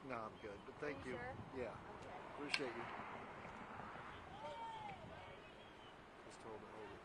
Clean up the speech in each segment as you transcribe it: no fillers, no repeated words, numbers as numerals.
No, I'm good, but thank you. Sure? Yeah, Okay. appreciate you. Just told to hold it.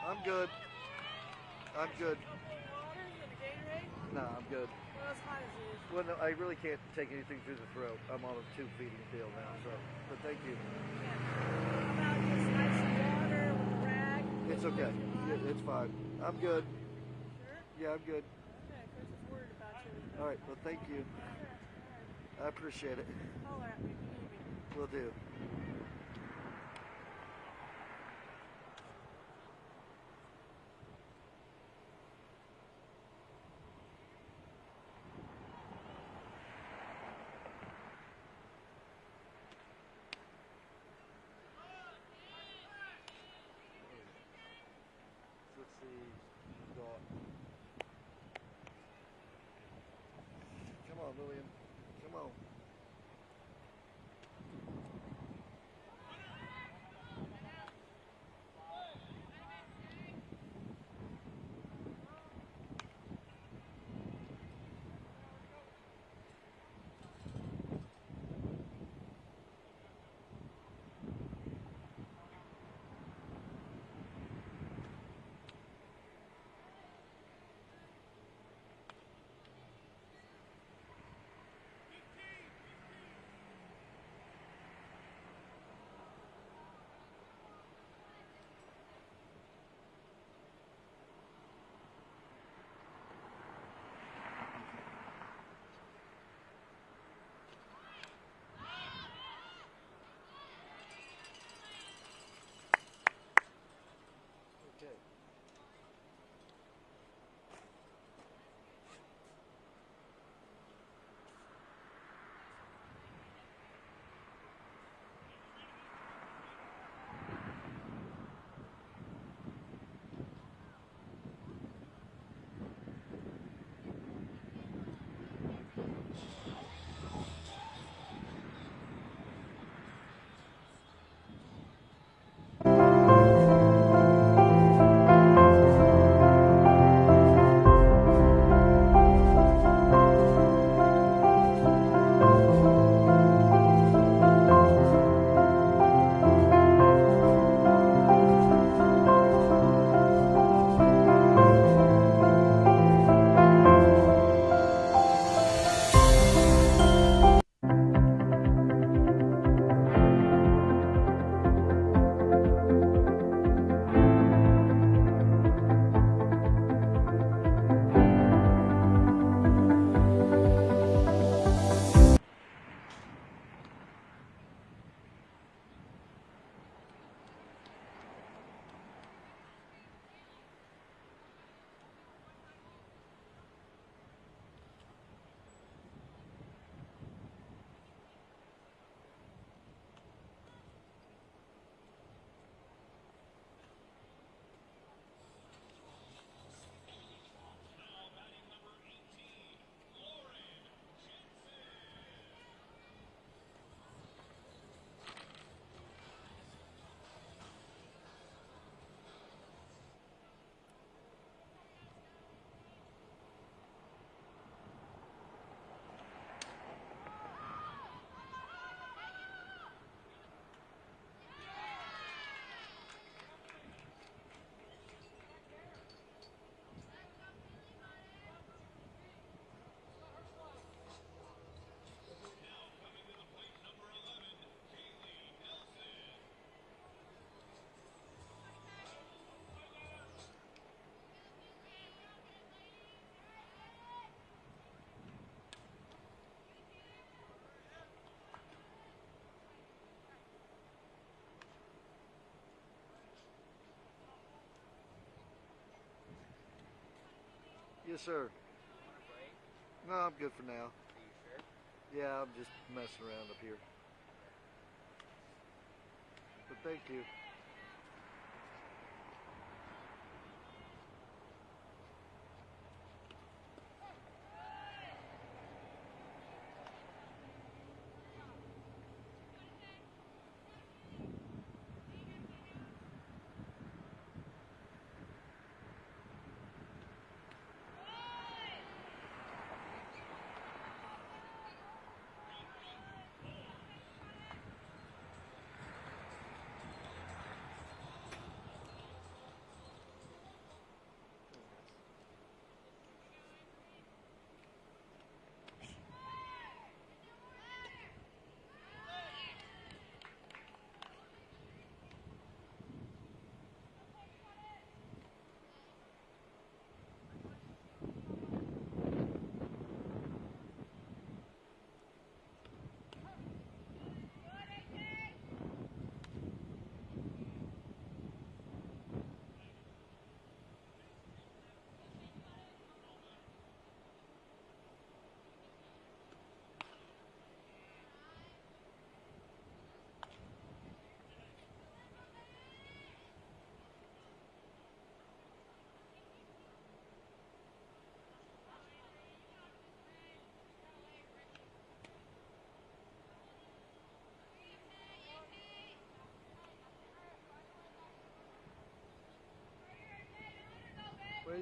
I'm good. I'm good. Water and a Gatorade? No, I'm good. Well, as hot as it is. Well, no, I really can't take anything through the throat. I'm on a tube feeding deal now, so. But thank you. Yeah. How about just ice water with a rag? It's okay. Yeah, it's fine. I'm good. Sure? Yeah, I'm good. Okay, Chris is worried about you. All right. Well, thank you. I appreciate it. Holler at me if you need me. Will do. Let's see. Got. Come on, William. Come on. Okay. Yes, sir. No, I'm good for now. Are you sure? Yeah, I'm just messing around up here. But thank you.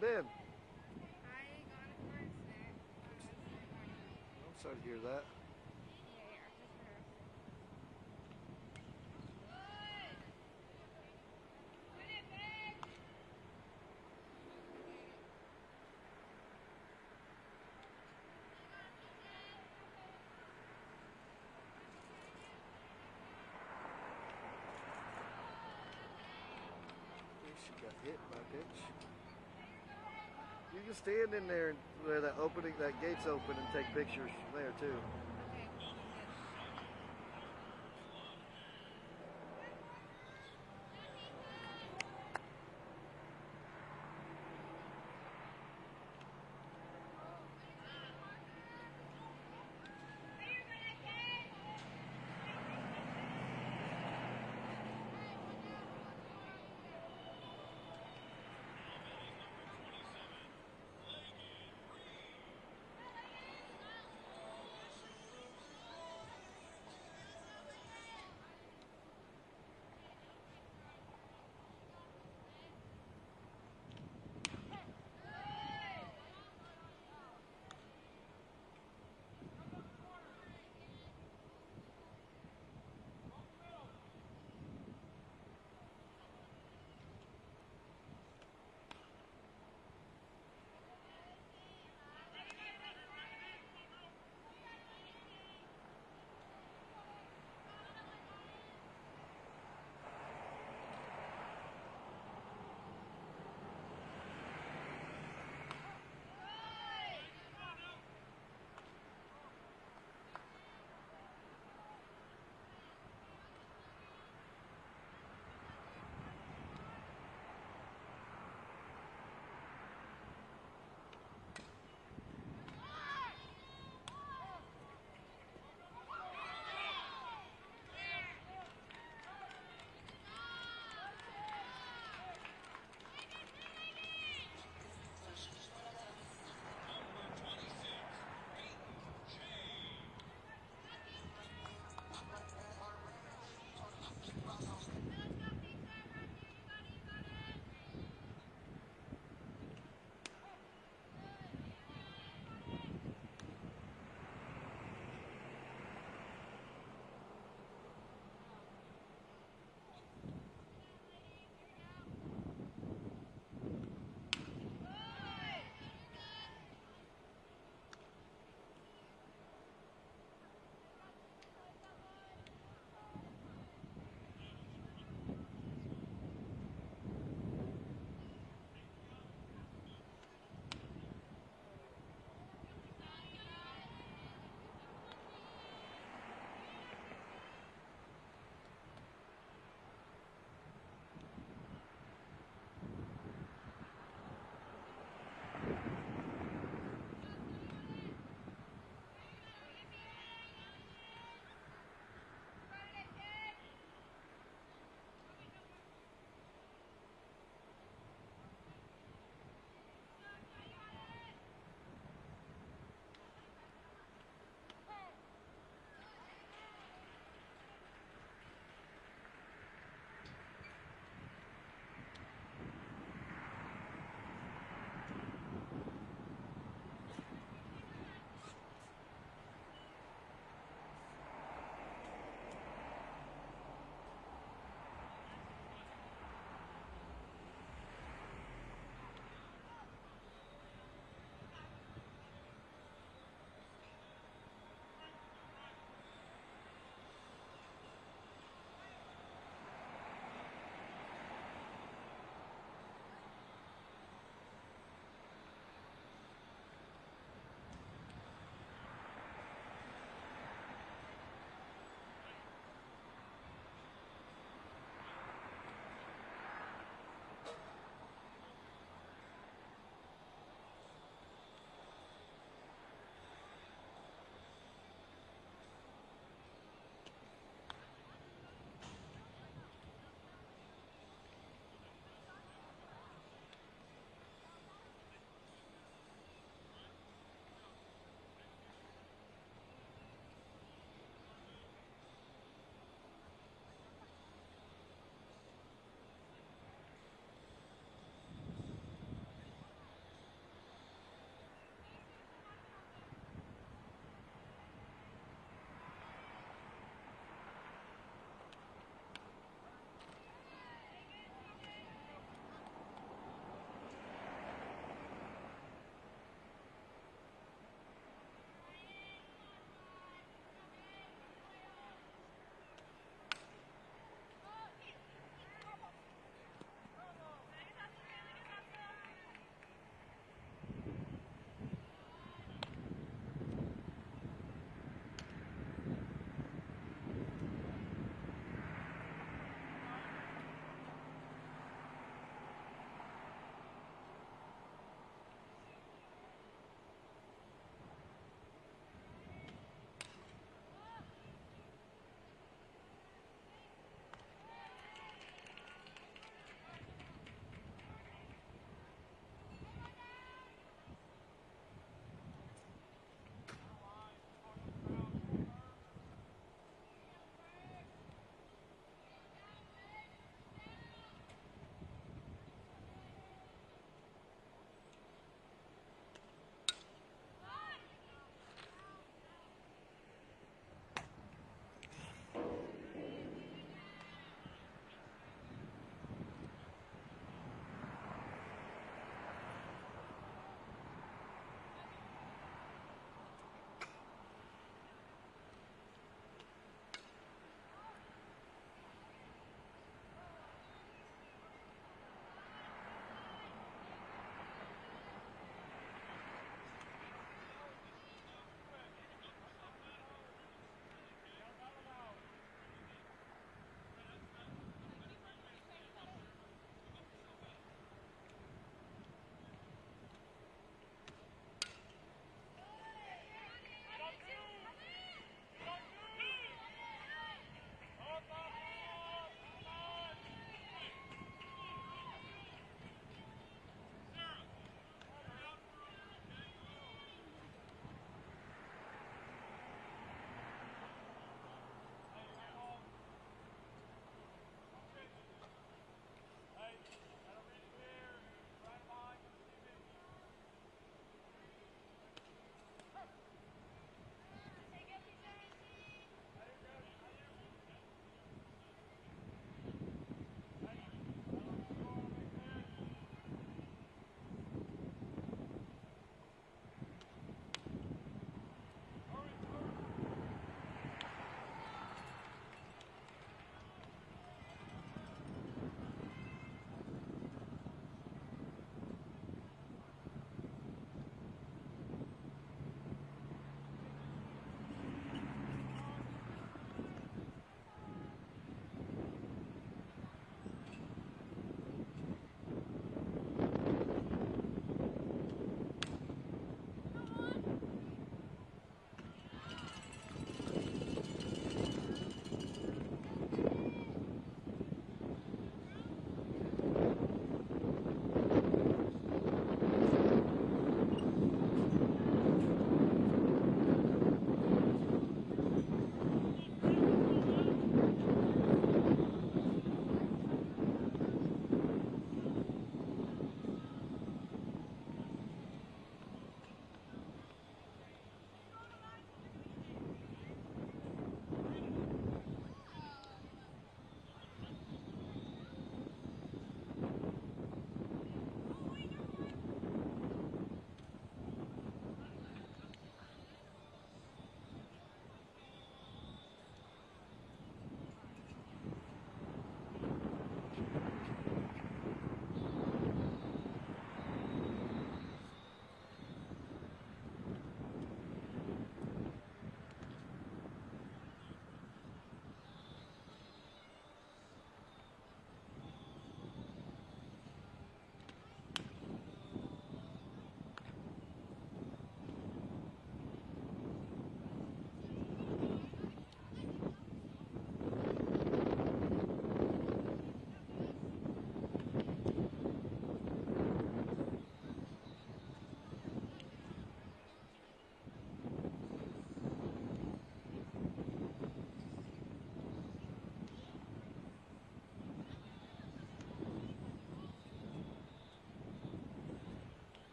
been? I gone for a snack on Wednesday morning. I'm sorry to hear that. Yeah, just rehearsing. She got hit by a pitch. You can stand in there where that opening, that gate's open, and take pictures from there too. Okay.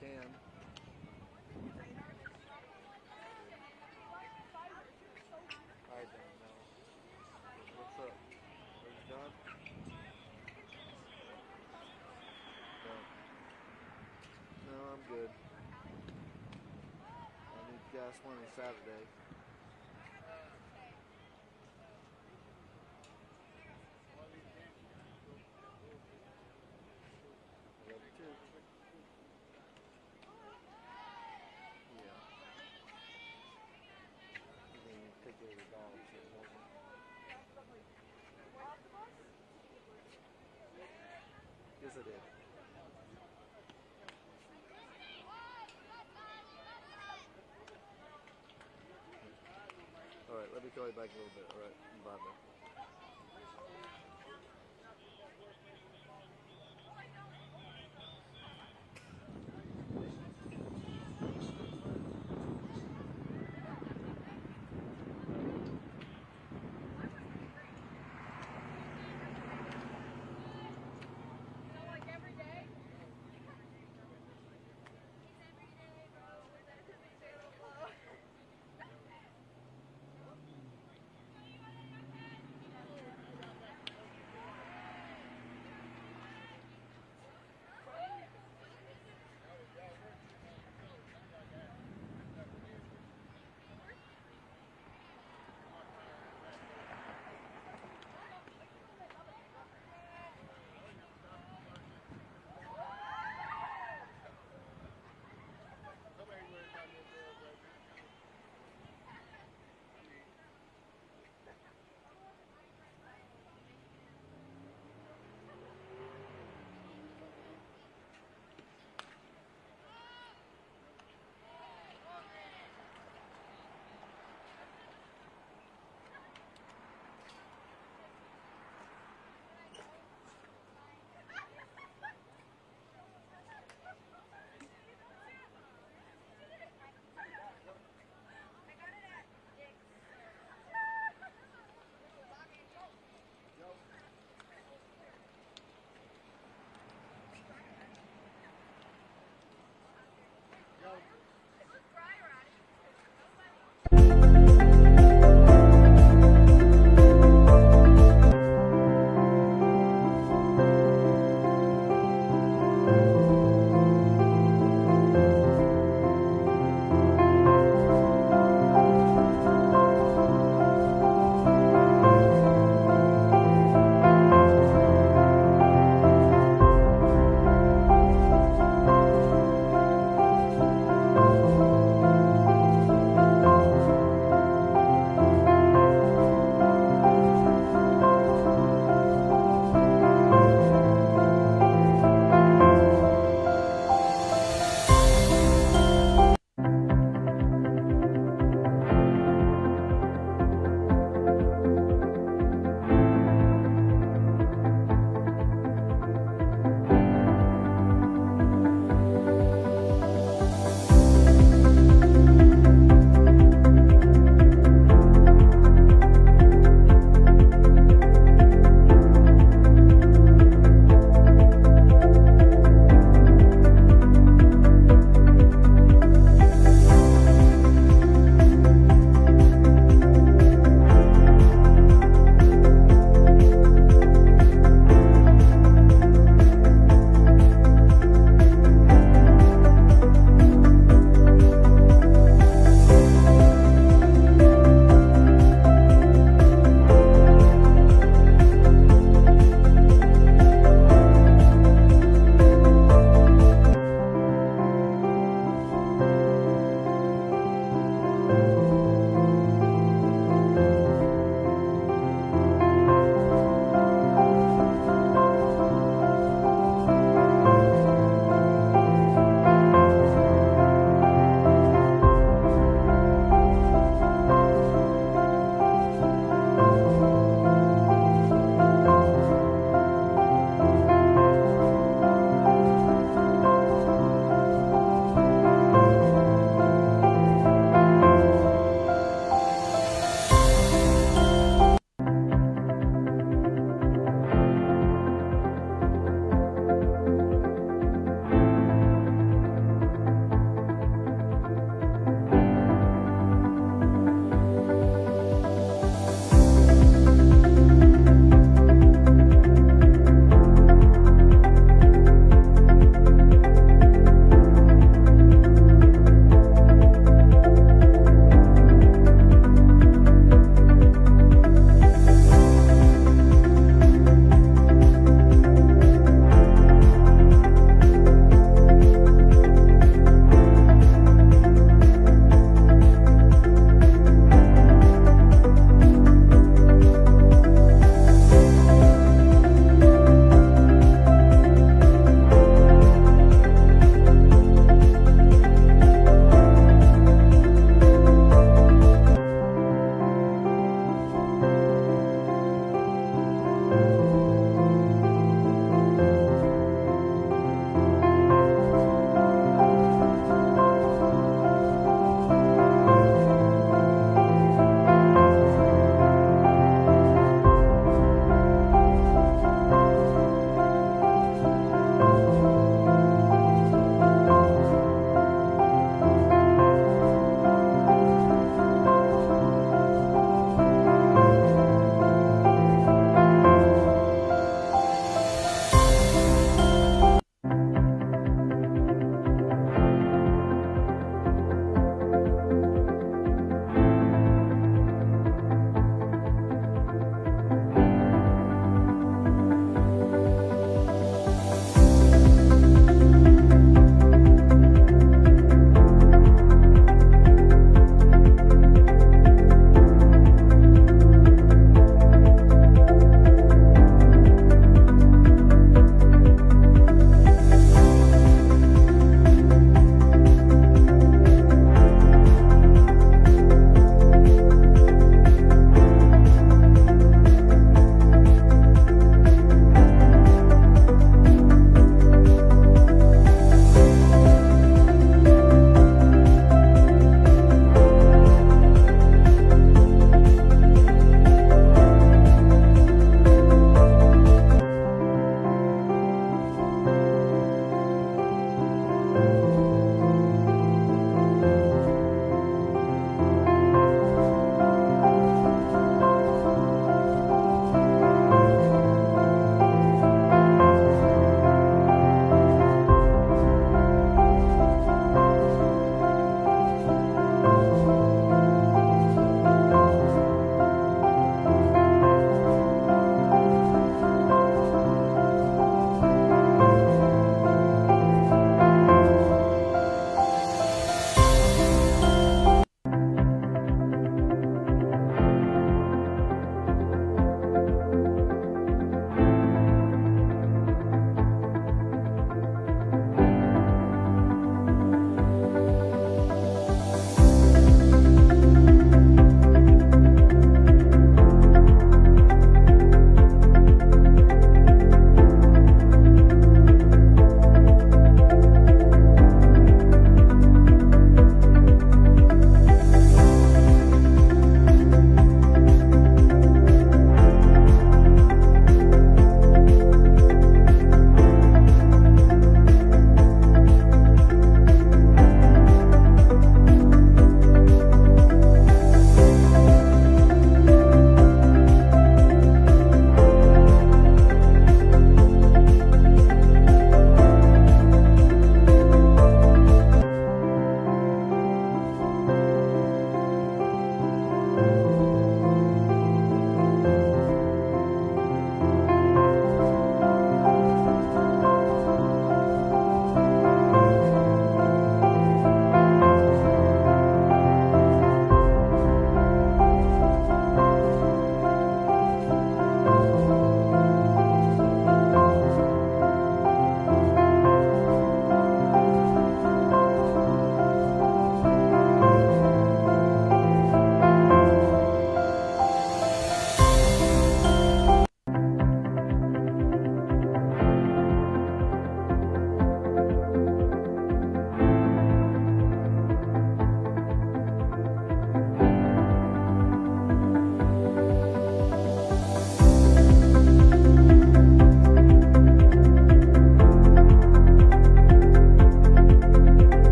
can. I don't know. What's up? Are you done? No, I'm good. I need gas money Saturday. I love you too. Yeah. You didn't even take care of your dog shit, won't you? Yes, I did. Alright, let me call you back in a little bit. Alright, bye bye.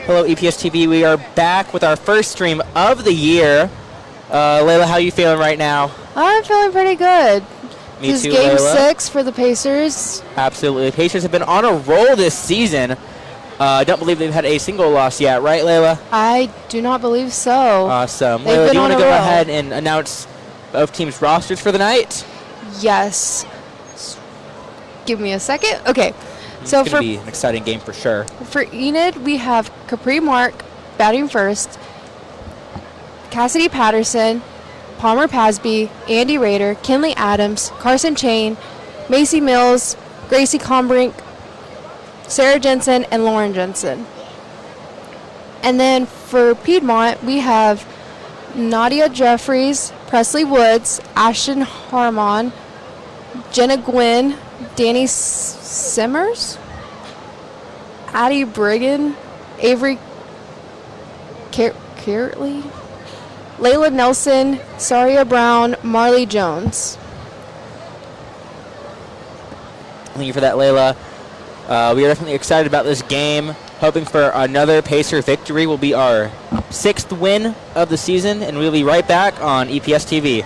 Hello, EPS TV. We are back with our first stream of the year. Layla, how are you feeling right now? I'm feeling pretty good. Me This too, is game Layla. 6 for the Pacers. Absolutely. The Pacers have been on a roll this season. I don't believe they've had a single loss yet, right, Layla? I do not believe so. Awesome. They've Layla, been do you want on to a go roll. ahead and announce both teams' rosters for the night? Yes. Give me a second. Okay. So It's going to be an exciting game for sure. for Enid, we have Capri Mark batting first, Cassidy Patterson, Palmer Pasby, Andy Rader, Kinley Adams, Carson Chain, Macy Mills, Gracie Combrink, Sarah Jensen, and Lauren Jensen. And then for Piedmont, we have Nadia Jeffries, Presley Woods, Ashton Harmon, Jenna Gwynn, Danny Simmers, Addie Brigham, Avery Kirtley, Layla Nelson, Saria Brown, Marley Jones. Thank you for that, Layla. We are definitely excited about this game. Hoping for another Pacer victory will be our 6th win of the season, and we'll be right back on EPS TV.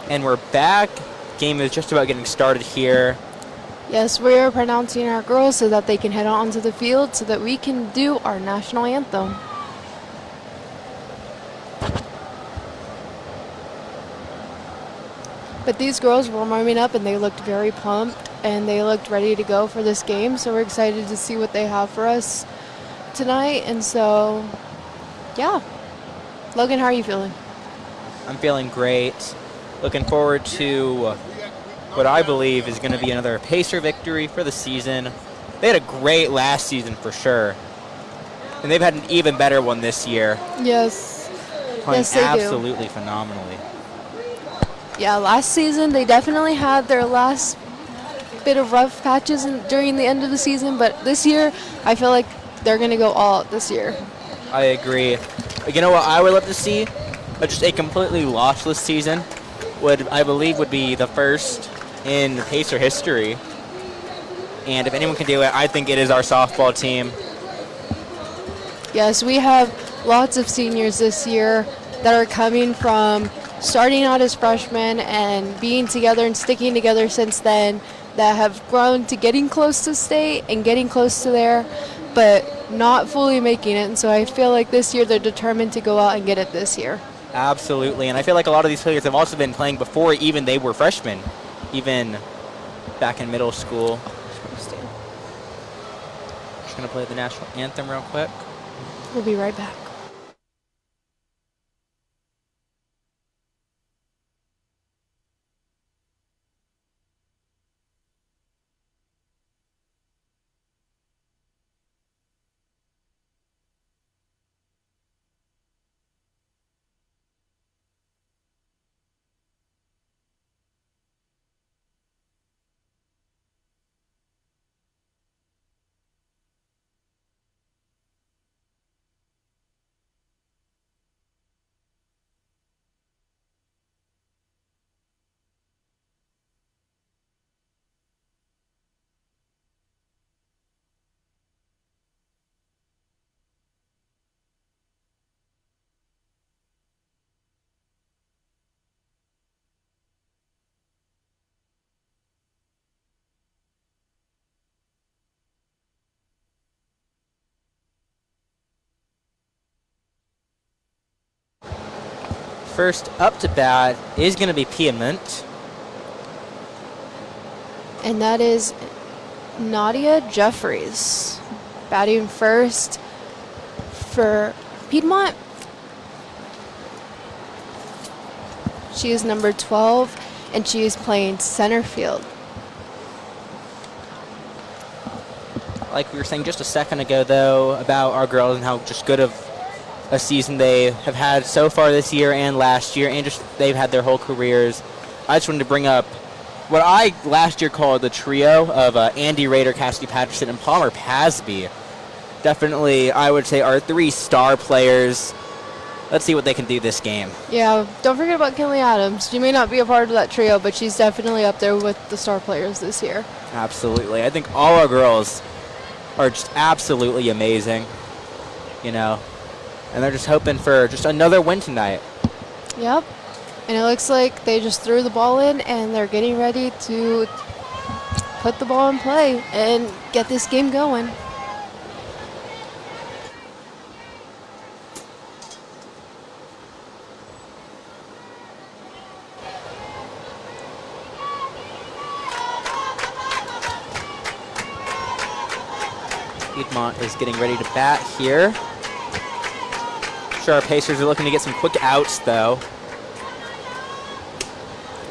And we're back. Game is just about getting started here. Yes, we are pronouncing our girls so that they can head out onto the field so that we can do our national anthem. But these girls were warming up and they looked very pumped and they looked ready to go for this game. So we're excited to see what they have for us tonight. And so, yeah. Logan, how are you feeling? I'm feeling great. Looking forward to what I believe is going to be another Pacer victory for the season. They had a great last season for sure. And they've had an even better one this year. Yes. Playing Yes, they do. absolutely phenomenally. Yeah, last season they definitely had their last bit of rough patches during the end of the season, but this year I feel like they're going to go all out this year. I agree. You know what I would love to see? Just a completely lossless season I believe would be the first in Pacer history. And if anyone can do it, I think it is our softball team. Yes, we have lots of seniors this year that are coming from starting out as freshmen and being together and sticking together since then, that have grown to getting close to state and getting close to there, but not fully making it. And so I feel like this year they're determined to go out and get it this year. Absolutely. And I feel like a lot of these players have also been playing before even they were freshmen. Even back in middle school. Just gonna play the national anthem real quick. We'll be right back. First up to bat is going to be Piedmont. And that is Nadia Jeffries batting first for Piedmont. She is number 12, and she is playing center field. Like we were saying just a second ago, though, about our girls and how just good of a season they have had so far this year and last year, and just they've had their whole careers. I just wanted to bring up what I last year called the trio of Andy Rader, Cassidy Patterson, and Palmer Pasby. Definitely, I would say, our 3 star players. Let's see what they can do this game. Yeah, don't forget about Kinley Adams. She may not be a part of that trio, but she's definitely up there with the star players this year. Absolutely. I think all our girls are just absolutely amazing, you know, and they're just hoping for just another win tonight. Yep. And it looks like they just threw the ball in, and they're getting ready to put the ball in play and get this game going. Piedmont is getting ready to bat here. Sure, our Pacers are looking to get some quick outs, though.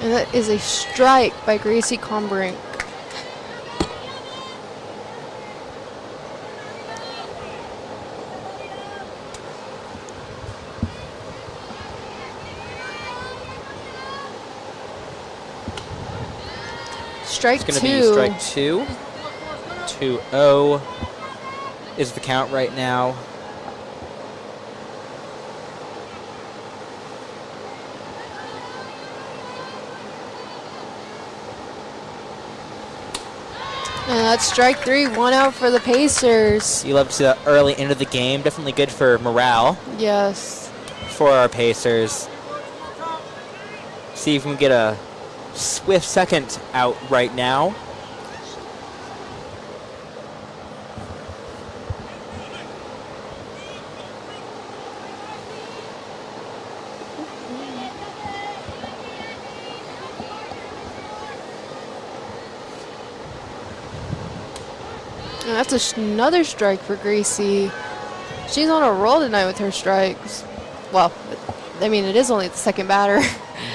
And that is a strike by Gracie Combrink. Strike It's going to two. be strike 2. 2-0 is the count right now. And that's strike 3, 1 out for the Pacers. You love to see that early into the game. Definitely good for morale Yes. for our Pacers. See if we can get a swift second out right now. And that's another strike for Gracie. She's on a roll tonight with her strikes. Well, I mean, it is only the second batter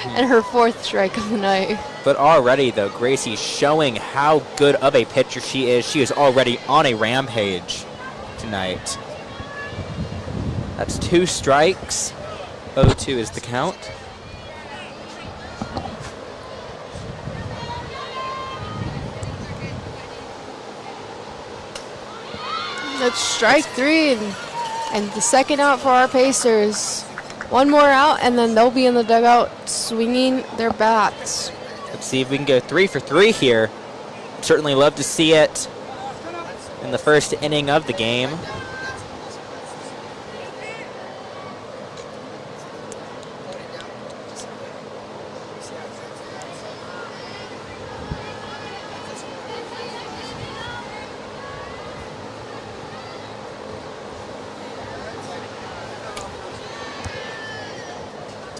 and her 4th strike of the night. But already, though, Gracie's showing how good of a pitcher she is. She is already on a rampage tonight. That's 2 strikes. 0-2 is the count. That's strike 3 and the second out for our Pacers. 1 more out, and then they'll be in the dugout swinging their bats. Let's see if we can go 3 for 3 here. Certainly love to see it in the first inning of the game.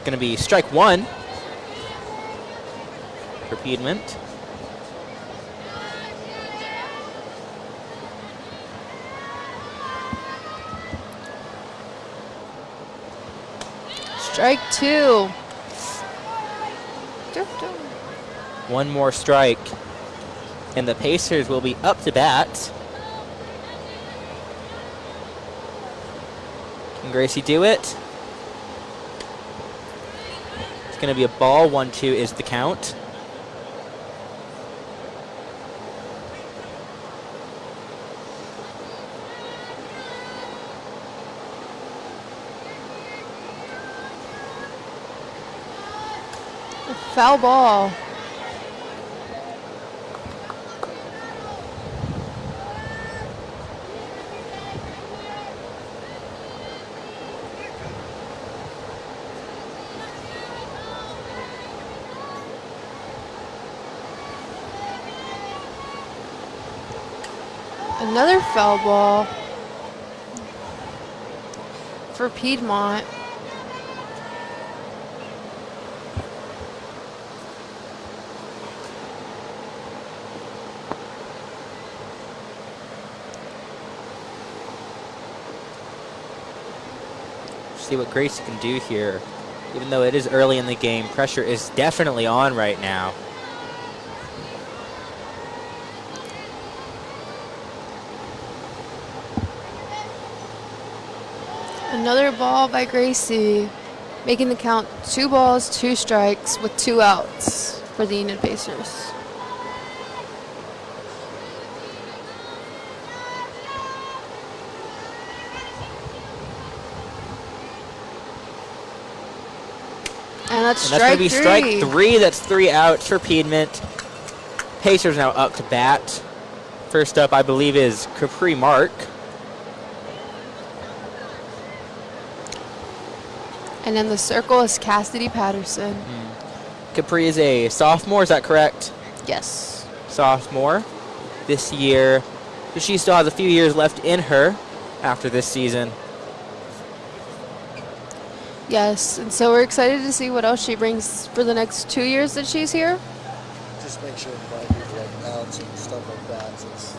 Going to be strike 1 for Piedmont. Strike 2. One more strike, and the Pacers will be up to bat. Can Gracie do it? It's going to be a ball. 1-2 is the count. Foul ball. Another foul ball for Piedmont. See what Gracie can do here. Even though it is early in the game, pressure is definitely on right now. Another ball by Gracie, making the count 2 balls, 2 strikes with 2 outs for the Enid Pacers. And that's And that's going to be strike 3. 3. That's 3 outs for Piedmont. Pacers now up to bat. First up, I believe, is Capri Mark. And in the circle is Cassidy Patterson. Capri is a sophomore, is that correct? Yes. Sophomore this year. But she still has a few years left in her after this season. Yes, and so we're excited to see what else she brings for the next 2 years that she's here. Just make sure to buy people like outs and stuff like that. So it's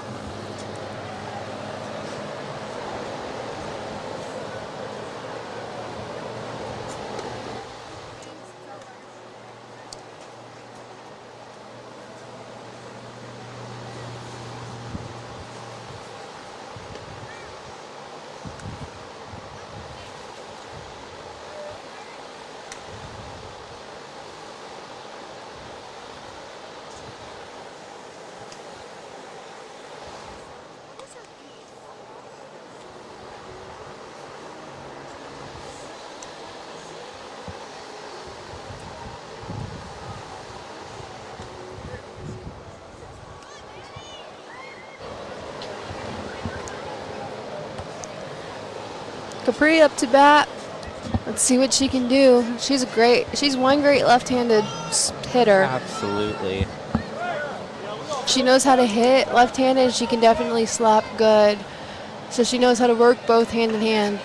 Capri up to bat. Let's see what she can do. She's one great left-handed hitter. Absolutely. She knows how to hit left-handed. She can definitely slap good. So she knows how to work both hand in hand.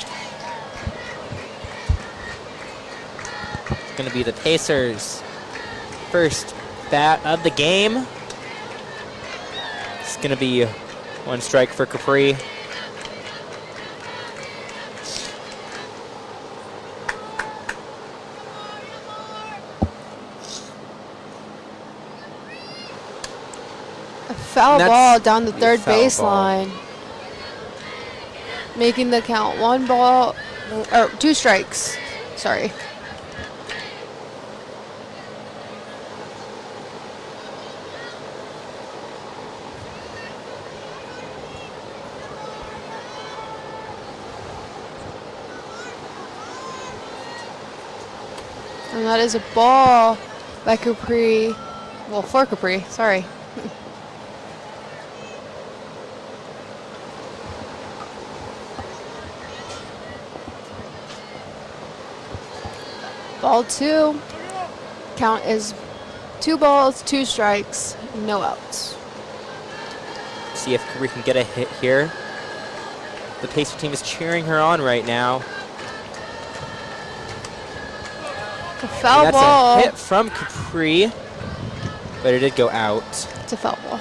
It's going to be the Pacers' first bat of the game. It's going to be 1 strike for Capri. A foul And ball that's down the a third foul baseline. Making the count 1 ball, or 2 strikes. Sorry. And that is a ball by Capri. Well, for Capri, sorry. Ball 2. Count is 2 balls, 2 strikes, no outs. See if Capri can get a hit here. The Pacer team is cheering her on right now. A foul And that's ball. a hit from Capri, but it did go out. It's a foul ball.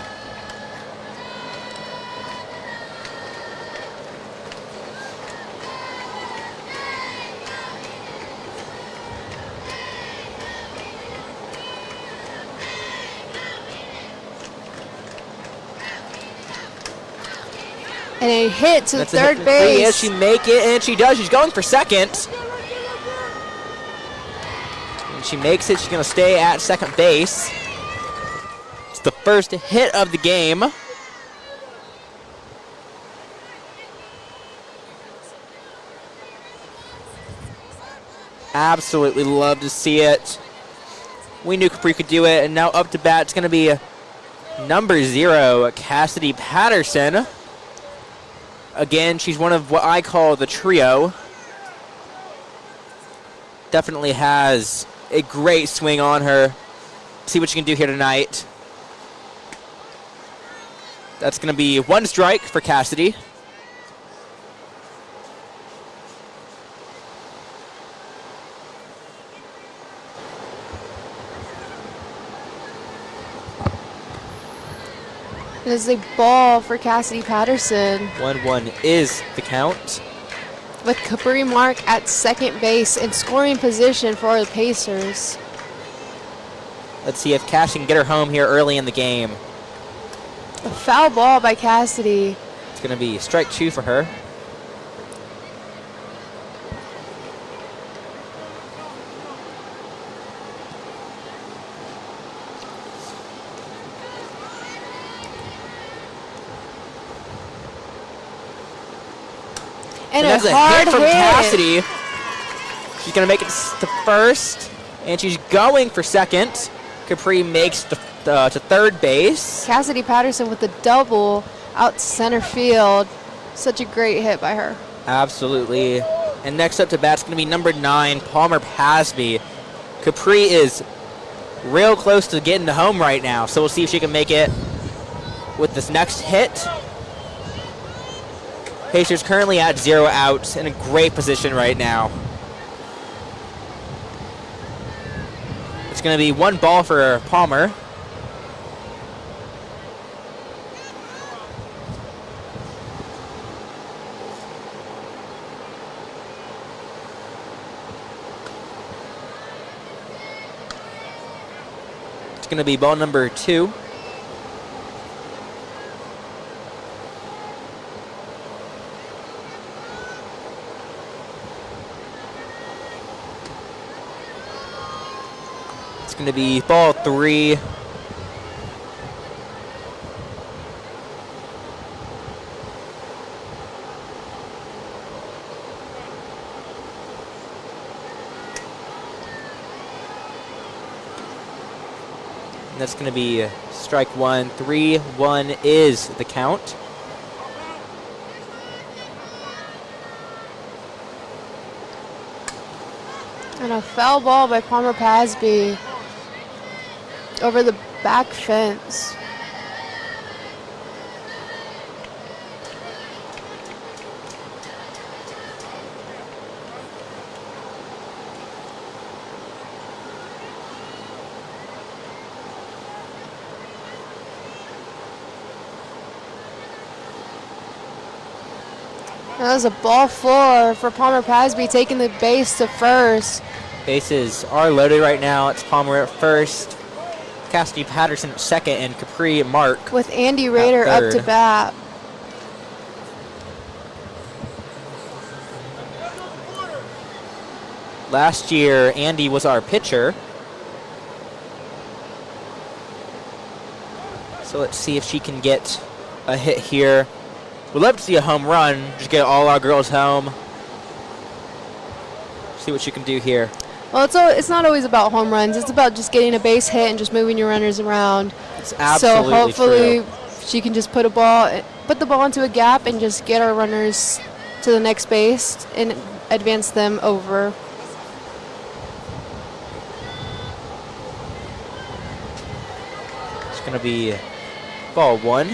And a hit to That's a third hit for three. Yes, base. she make it, and she does. She's going for second. And she makes it. She's going to stay at second base. It's the first hit of the game. Absolutely love to see it. We knew Capri could do it, and now up to bat, it's going to be number 0, Cassidy Patterson. Again, she's one of what I call the trio. Definitely has a great swing on her. See what she can do here tonight. That's going to be 1 strike for Cassidy. It is a ball for Cassidy Patterson. 1-1 is the count. With Capri Mark at second base in scoring position for the Pacers. Let's see if Cash can get her home here early in the game. A foul ball by Cassidy. It's going to be strike 2 for her. And that's a a hard hit from hit. Cassidy. She's going to make it to first, and she's going for second. Capri makes to third base. Cassidy Patterson with a double out to center field. Such a great hit by her. Absolutely. And next up to bat's going to be number 9, Palmer Pasby. Capri is real close to getting to home right now, so we'll see if she can make it with this next hit. Pacers currently at 0 outs, in a great position right now. It's going to be 1 ball for Palmer. It's going to be ball number 2. It's going to be ball 3. And that's going to be strike 1. 3-1 is the count. And a foul ball by Palmer Pasby over the back fence. That was a ball 4 for Palmer Pasby, taking the base to first. Bases are loaded right now. It's Palmer at first, Cassidy Patterson at second, and Capri Mark with Andy Rader up to bat. Last year, Andy was our pitcher. So let's see if she can get a hit here. We'd love to see a home run, just get all our girls home. See what she can do here. Well, it's not always about home runs. It's about just getting a base hit and just moving your runners around. It's absolutely so hopefully true. She can just put the ball into a gap and just get our runners to the next base and advance them over. It's going to be ball 1.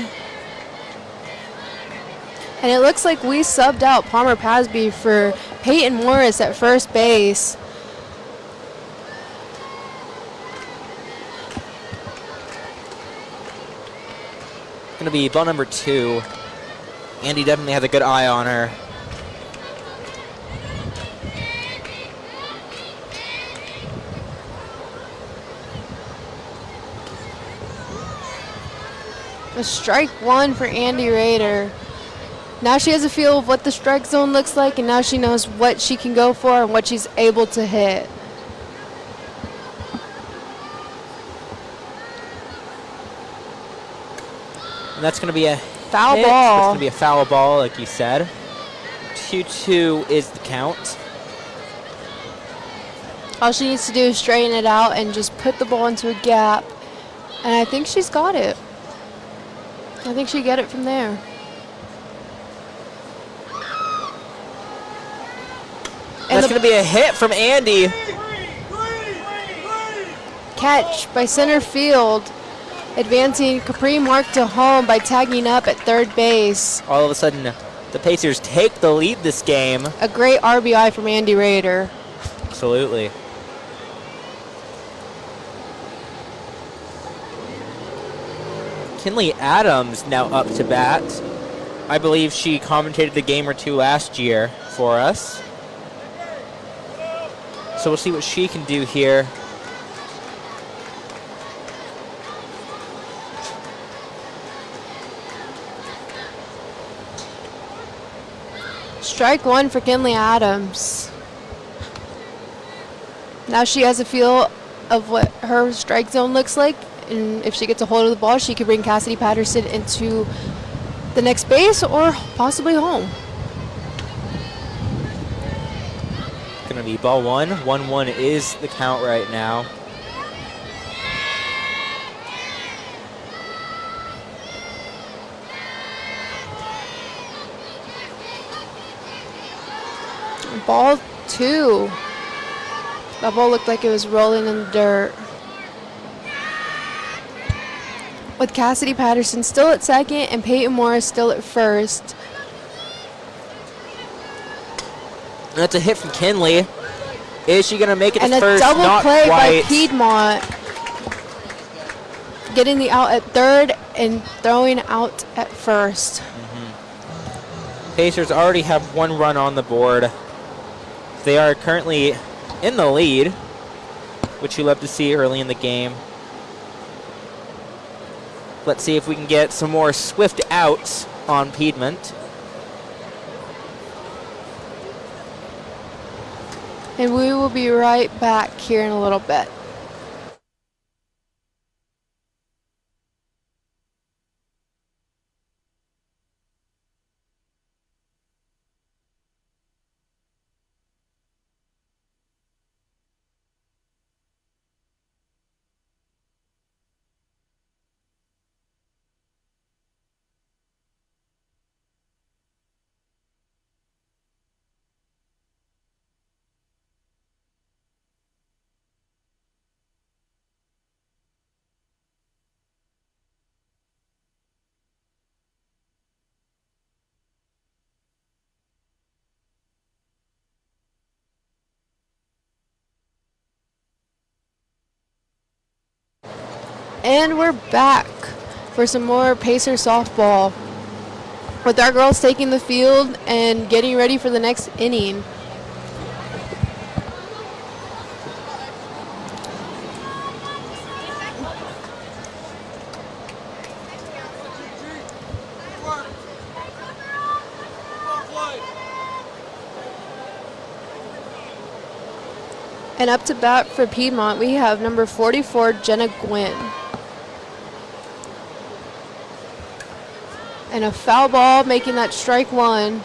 And it looks like we subbed out Palmer Pasby for Peyton Morris at first base. Going to be ball number 2. Andy definitely has a good eye on her. A strike 1 for Andy Rader. Now she has a feel of what the strike zone looks like, and now she knows what she can go for and what she's able to hit. And that's going to be a Foul hit. ball. That's going to be a foul ball, like you said. 2-2 is the count. All she needs to do is straighten it out and just put the ball into a gap. And I think she's got it. I think she get it from there. And That's going to be a hit from Andy. catch by center field, advancing Capri Mark to home by tagging up at third base. All of a sudden, the Pacers take the lead this game. A great RBI from Andy Rader. Absolutely. Kinley Adams now up to bat. I believe she commentated the game or two last year for us. So we'll see what she can do here. Strike one for Kinley Adams. Now she has a feel of what her strike zone looks like, and if she gets a hold of the ball, she can bring Cassidy Patterson into the next base or possibly home. Going to be ball one. 1-1 is the count right now. Ball two. That ball looked like it was rolling in the dirt. With Cassidy Patterson still at second and Peyton Morris still at first. That's a hit from Kinley. Is she going to make it And to a first? double Not play by quite. Piedmont. Getting the out at third and throwing out at first. Pacers already have one run on the board. They are currently in the lead, which you love to see early in the game. Let's see if we can get some more swift outs on Piedmont. And we will be right back here in a little bit. And we're back for some more Pacer softball, with our girls taking the field and getting ready for the next inning. And up to bat for Piedmont, we have number 44, Jenna Gwynn. And a foul ball, making that strike one.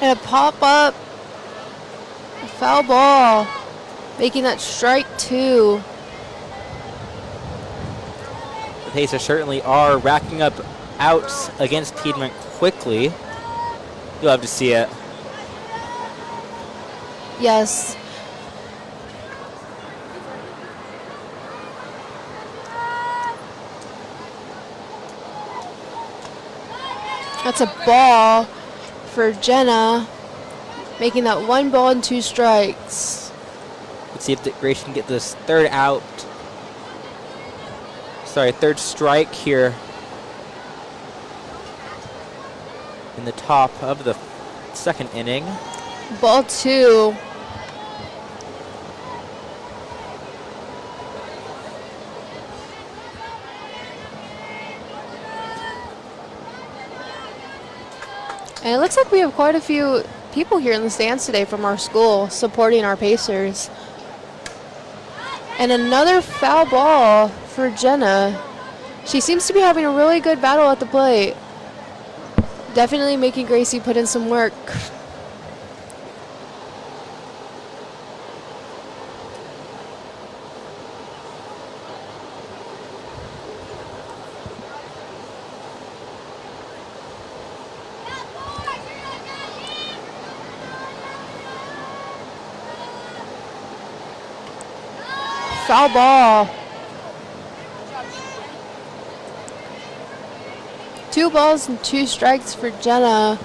And a pop-up, a foul ball, making that strike two. The Pacers certainly are racking up outs against Piedmont quickly. You'll have to see it. Yes. That's a ball for Jenna, making that 1 ball and 2 strikes. Let's see if Grace can get this third out. Sorry, third strike here in the top of the second inning. Ball 2. And it looks like we have quite a few people here in the stands today from our school supporting our Pacers. And another foul ball for Jenna. She seems to be having a really good battle at the plate. Definitely making Gracie put in some work. Foul ball. 2 balls and 2 strikes for Jenna.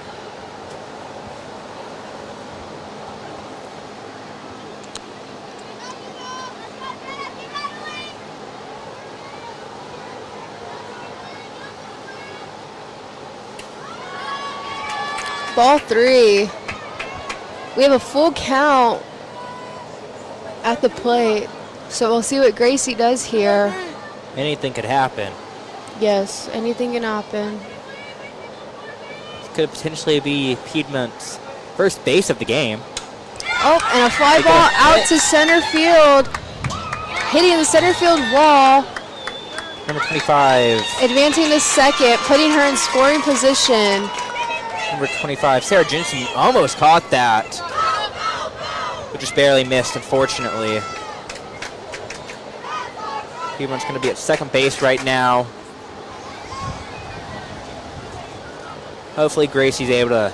Ball 3. We have a full count at the plate. So we'll see what Gracie does here. Anything could happen. Yes, anything can happen. This could potentially be Piedmont's first base of the game. Oh, and a fly ball out to center field. Hitting the center field wall. Number 25. Advancing to second, putting her in scoring position. Number 25, Sarah Jensen almost caught that, but just barely missed, unfortunately. Piedmont's going to be at second base right now. Hopefully Gracie's able to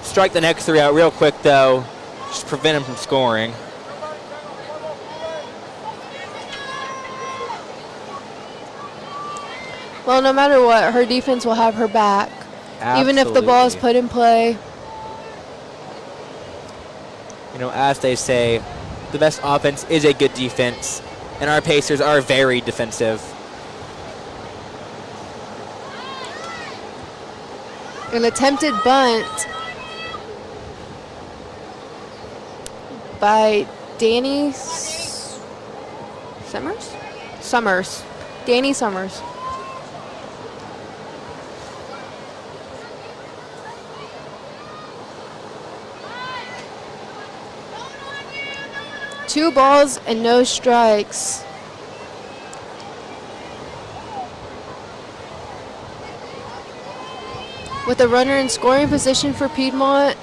strike the next 3 out real quick, though, just to prevent him from scoring. Well, no matter what, her defense will have her back. Absolutely. Even if the ball is put in play. You know, as they say, the best offense is a good defense, and our Pacers are very defensive. An attempted bunt by Danny Summers? Summers. Danny Summers. Two balls and no strikes. With a runner in scoring position for Piedmont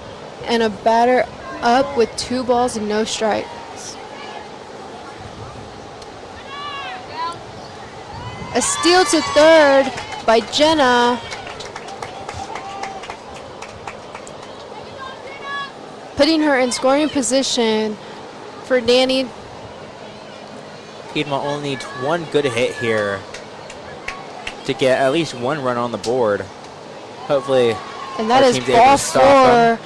and a batter up with 2 balls and no strikes. A steal to third by Jenna. Putting her in scoring position for Danny. Piedmont only needs 1 good hit here to get at least 1 run on the board. Hopefully, and that is ball 4.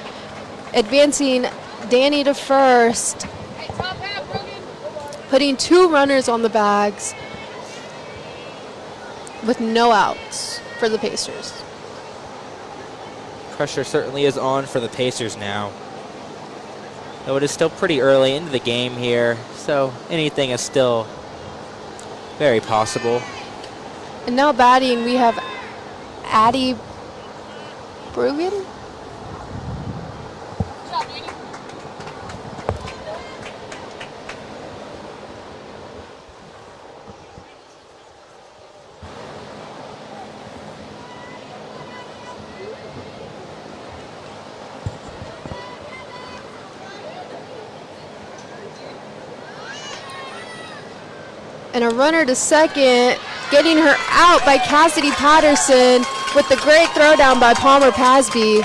Advancing Danny to first. Putting 2 runners on the bags with no outs for the Pacers. Pressure certainly is on for the Pacers now. Though it is still pretty early into the game here, so anything is still very possible. And now batting, we have Addie Brugan. And a runner to second, getting her out by Cassidy Patterson with the great throwdown by Palmer Pasby.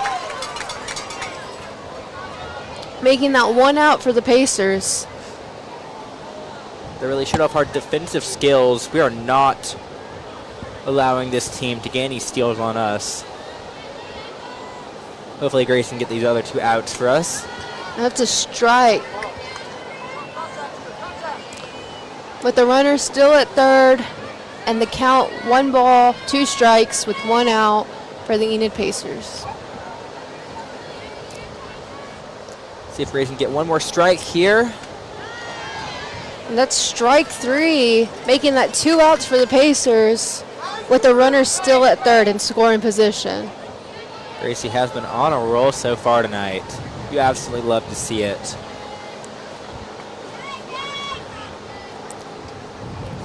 Making that 1 out for the Pacers. They really showed off our defensive skills. We are not allowing this team to get any steals on us. Hopefully Grace can get these other 2 outs for us. That's a strike. With the runner still at third, and the count 1 ball, 2 strikes with 1 out for the Enid Pacers. See if Grace can get one more strike here. And that's strike 3, making that 2 outs for the Pacers, with the runner still at third in scoring position. Gracie has been on a roll so far tonight. You absolutely love to see it.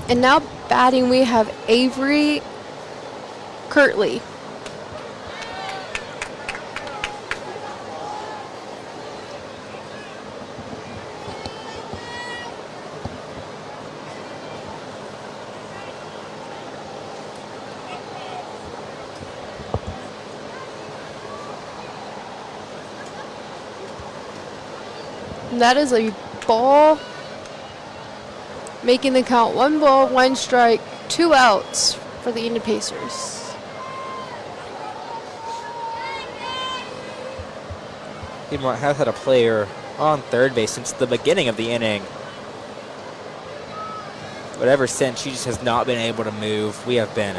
And now batting, we have Avery Kirtley. And that is a ball, making the count 1 ball, 1 strike, 2 outs for the Enid Pacers. Piedmont has had a player on third base since the beginning of the inning. But ever since, she just has not been able to move. We have been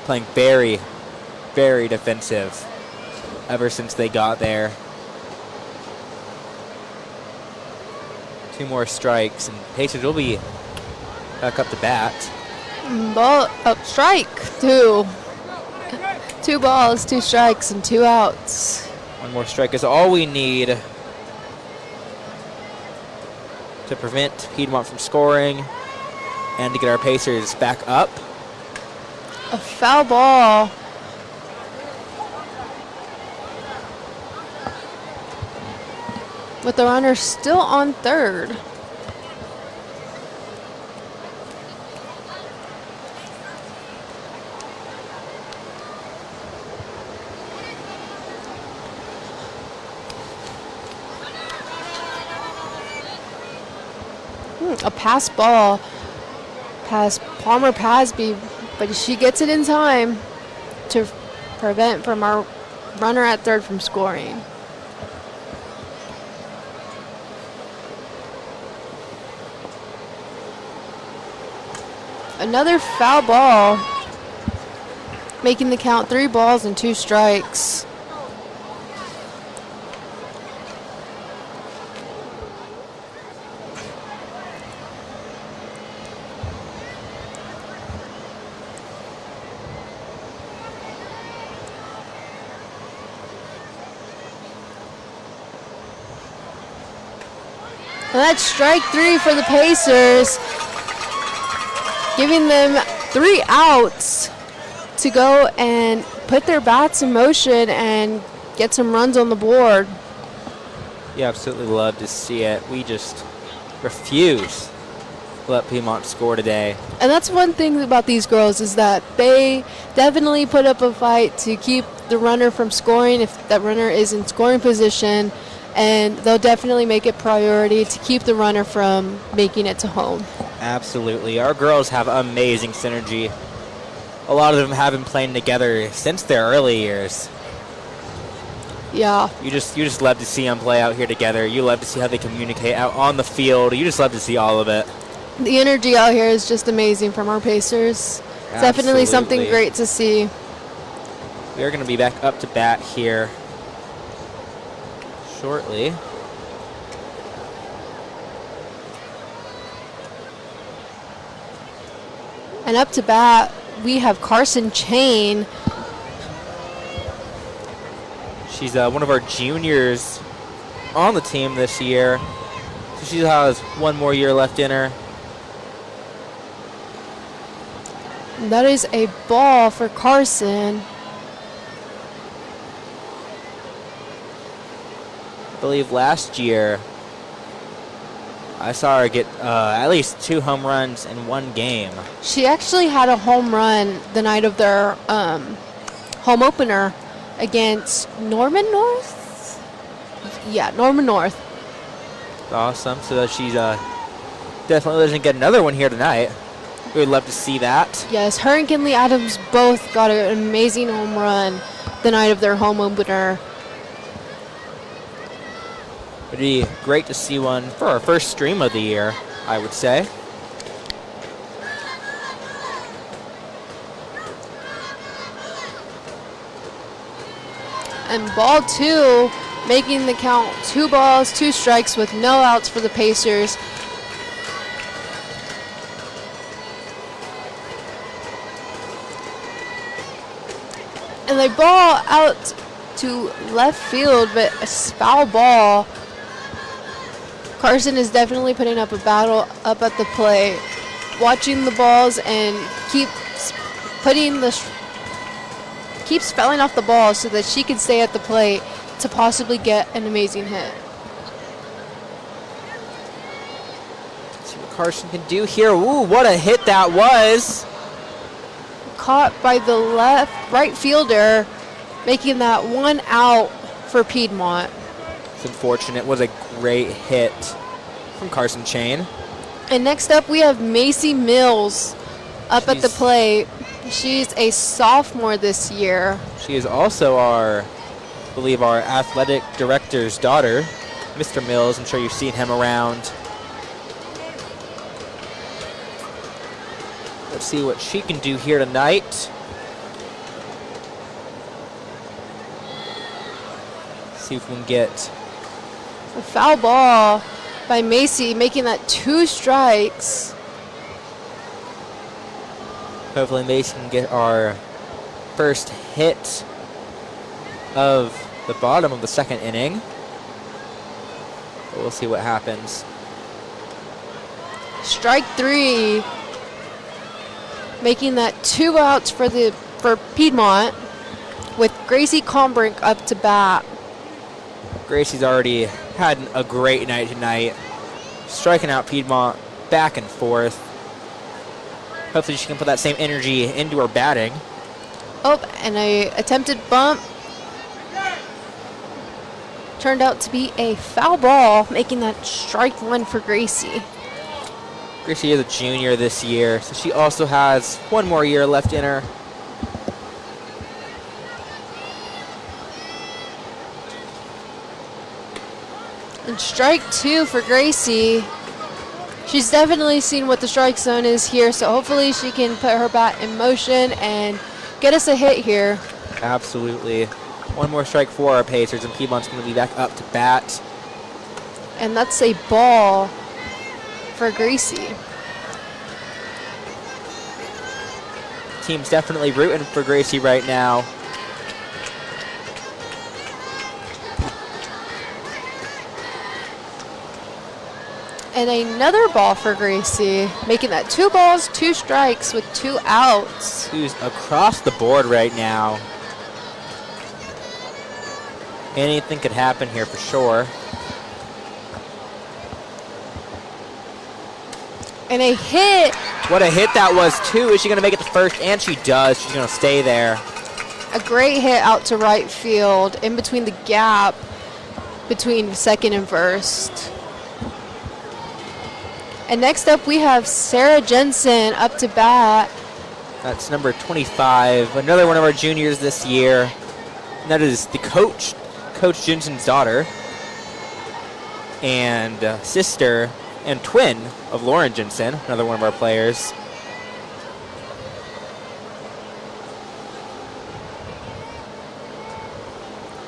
playing very, very defensive ever since they got there. 2 more strikes, and Pacers will be back up to bat. Ball up, strike 2. 2 balls, 2 strikes, and 2 outs. 1 more strike is all we need to prevent Piedmont from scoring and to get our Pacers back up. A foul ball. With the runner still on third. A pass ball past Palmer Pasby, but she gets it in time to prevent from our runner at third from scoring. Another foul ball, making the count 3 balls and 2 strikes. And that's strike 3 for the Pacers, giving them 3 outs to go and put their bats in motion and get some runs on the board. You absolutely love to see it. We just refuse to let Piedmont score today. And that's one thing about these girls, is that they definitely put up a fight to keep the runner from scoring if that runner is in scoring position, and they'll definitely make it priority to keep the runner from making it to home. Absolutely. Our girls have amazing synergy. A lot of them have been playing together since their early years. Yeah. You just love to see them play out here together. You love to see how they communicate out on the field. You just love to see all of it. The energy out here is just amazing from our Pacers. It's definitely something Absolutely. great to see. We are going to be back up to bat here shortly. And up to bat, we have Carson Chain. She's one of our juniors on the team this year. So she has 1 more year left in her. That is a ball for Carson. I believe last year I saw her get at least 2 home runs in 1 game. She actually had a home run the night of their home opener against Norman North? Yeah, Norman North. Awesome. So she's definitely doesn't get another one here tonight. We would love to see that. Yes, her and Kinley Adams both got an amazing home run the night of their home opener. It'd be great to see one for our first stream of the year, I would say. And ball 2 making the count 2 balls, 2 strikes with no outs for the Pacers. And they ball out to left field, but a foul ball. Carson is definitely putting up a battle up at the plate, watching the balls and keeps fouling off the ball so that she can stay at the plate to possibly get an amazing hit. See what Carson can do here. Ooh, what a hit that was. Caught by the right fielder, making that 1 out for Piedmont. It's unfortunate. It was a great hit from Carson Chain. And next up we have Macy Mills up at the plate. She's a sophomore this year. She is also our athletic director's daughter, Mr. Mills. I'm sure you've seen him around. Let's see what she can do here tonight. See if we can get a foul ball by Macy, making that 2 strikes. Hopefully Macy can get our first hit of the bottom of the 2nd inning. But we'll see what happens. Strike 3, making that 2 outs for Piedmont, with Gracie Combrink up to bat. Gracie's already had a great night tonight, striking out Piedmont back and forth. Hopefully she can put that same energy into her batting. Oh, and a attempted bump turned out to be a foul ball, making that strike 1 for Gracie. Gracie is a junior this year, so she also has 1 more year left in her. And strike 2 for Gracie. She's definitely seen what the strike zone is here, so hopefully she can put her bat in motion and get us a hit here. Absolutely. 1 more strike for our Pacers, and Piedmont's going to be back up to bat. And that's a ball for Gracie. Team's definitely rooting for Gracie right now. And another ball for Gracie, making that 2 balls, 2 strikes with 2 outs. Who's across the board right now. Anything could happen here for sure. And a hit. What a hit that was too. Is she going to make it to first? And she does. She's going to stay there. A great hit out to right field in between the gap between 2nd and 1st. And next up we have Sarah Jensen up to bat. That's number 25, another one of our juniors this year. And that is the Coach Jensen's daughter and sister and twin of Lauren Jensen, another one of our players.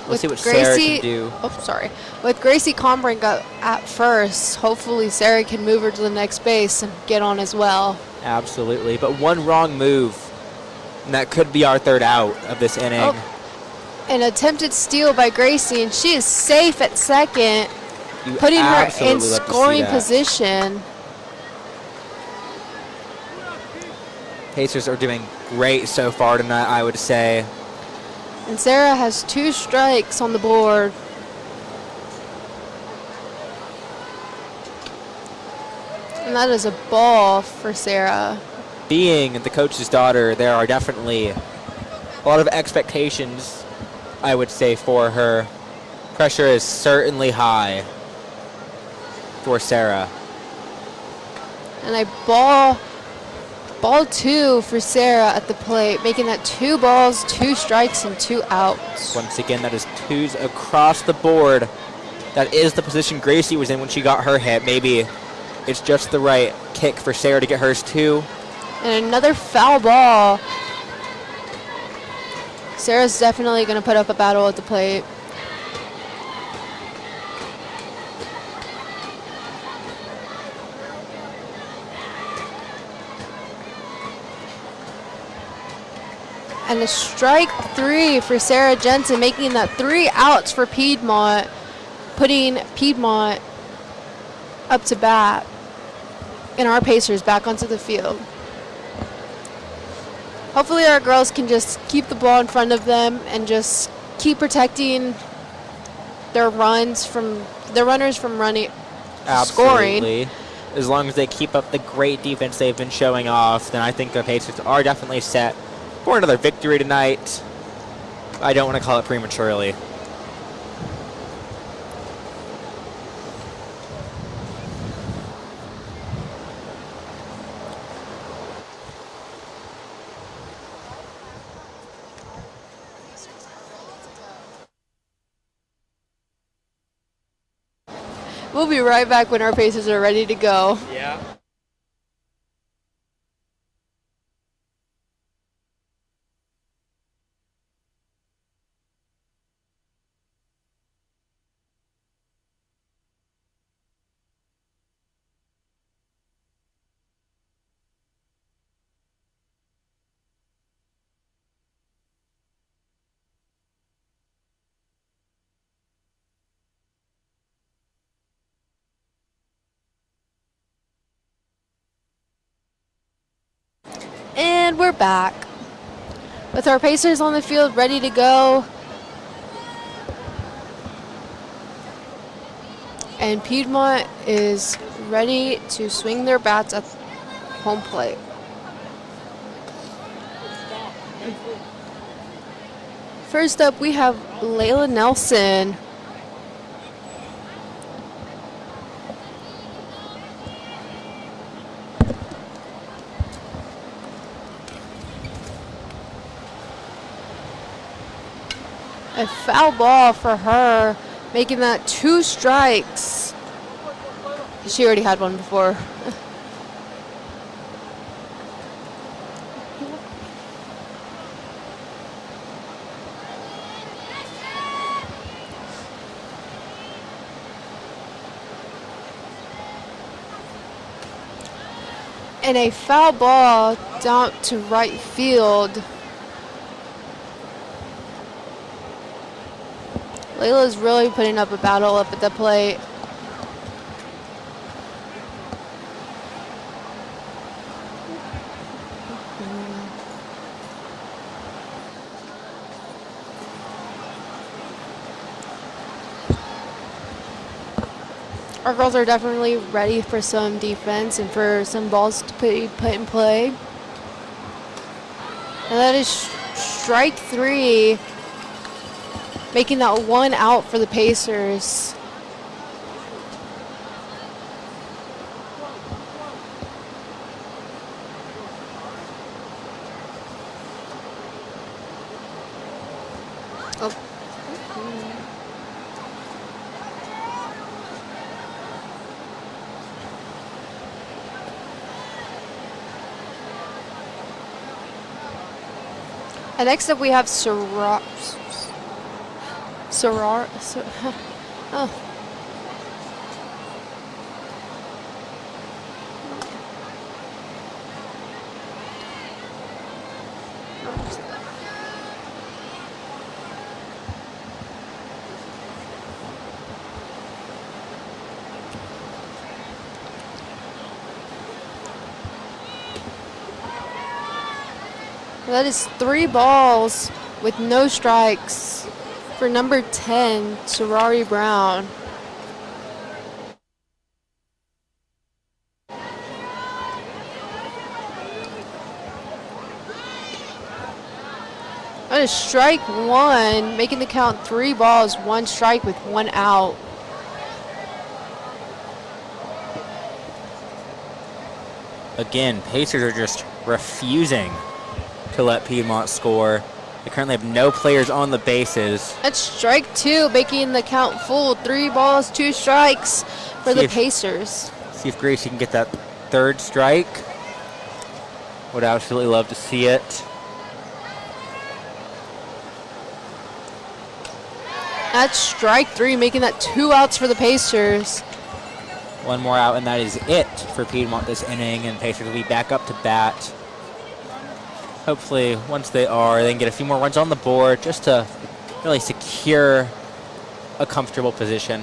Let's see what Sarah can do. Oh, sorry. With Gracie Combrink at first, hopefully Sarah can move her to the next base and get on as well. Absolutely, but 1 wrong move, and that could be our 3rd out of this inning. Oh, an attempted steal by Gracie, and she is safe at 2nd, putting her in scoring position. Pacers are doing great so far tonight, I would say. And Sarah has 2 strikes on the board. And that is a ball for Sarah. Being the coach's daughter, there are definitely a lot of expectations, I would say, for her. Pressure is certainly high for Sarah. And a ball 2 for Sarah at the plate, making that 2 balls, 2 strikes, and 2 outs. Once again, that is 2s across the board. That is the position Gracie was in when she got her hit. Maybe it's just the right kick for Sarah to get hers too. And another foul ball. Sarah's definitely going to put up a battle at the plate. And a strike 3 for Sarah Jensen, making that 3 outs for Piedmont, putting Piedmont up to bat. And our Pacers back onto the field. Hopefully our girls can just keep the ball in front of them and just keep protecting their runners from running, Absolutely. scoring. As long as they keep up the great defense they've been showing off, then I think the Pacers are definitely set for another victory tonight. I don't want to call it prematurely. We'll be right back when our Pacers are ready to go. Yeah. And we're back with our Pacers on the field ready to go. And Piedmont is ready to swing their bats at home plate. First up, we have Layla Nelson. A foul ball for her, making that 2 strikes. She already had one before. And a foul ball down to right field. Layla's really putting up a battle up at the plate. Our girls are definitely ready for some defense and for some balls to put in play. And that is strike 3. Making that 1 out for the Pacers. Oh. And next up we have oh. That is 3 balls with no strikes for number 10, Sorari Brown. That is strike 1, making the count 3 balls, 1 strike with 1 out. Again, Pacers are just refusing to let Piedmont score. They currently have no players on the bases. That's strike 2, making the count full. 3 balls, 2 strikes for the Pacers. See if Gracie can get that 3rd strike. Would absolutely love to see it. That's strike 3, making that 2 outs for the Pacers. 1 more out, and that is it for Piedmont this inning, and Pacers will be back up to bat. hopefully, once they are, they can get a few more runs on the board just to really secure a comfortable position.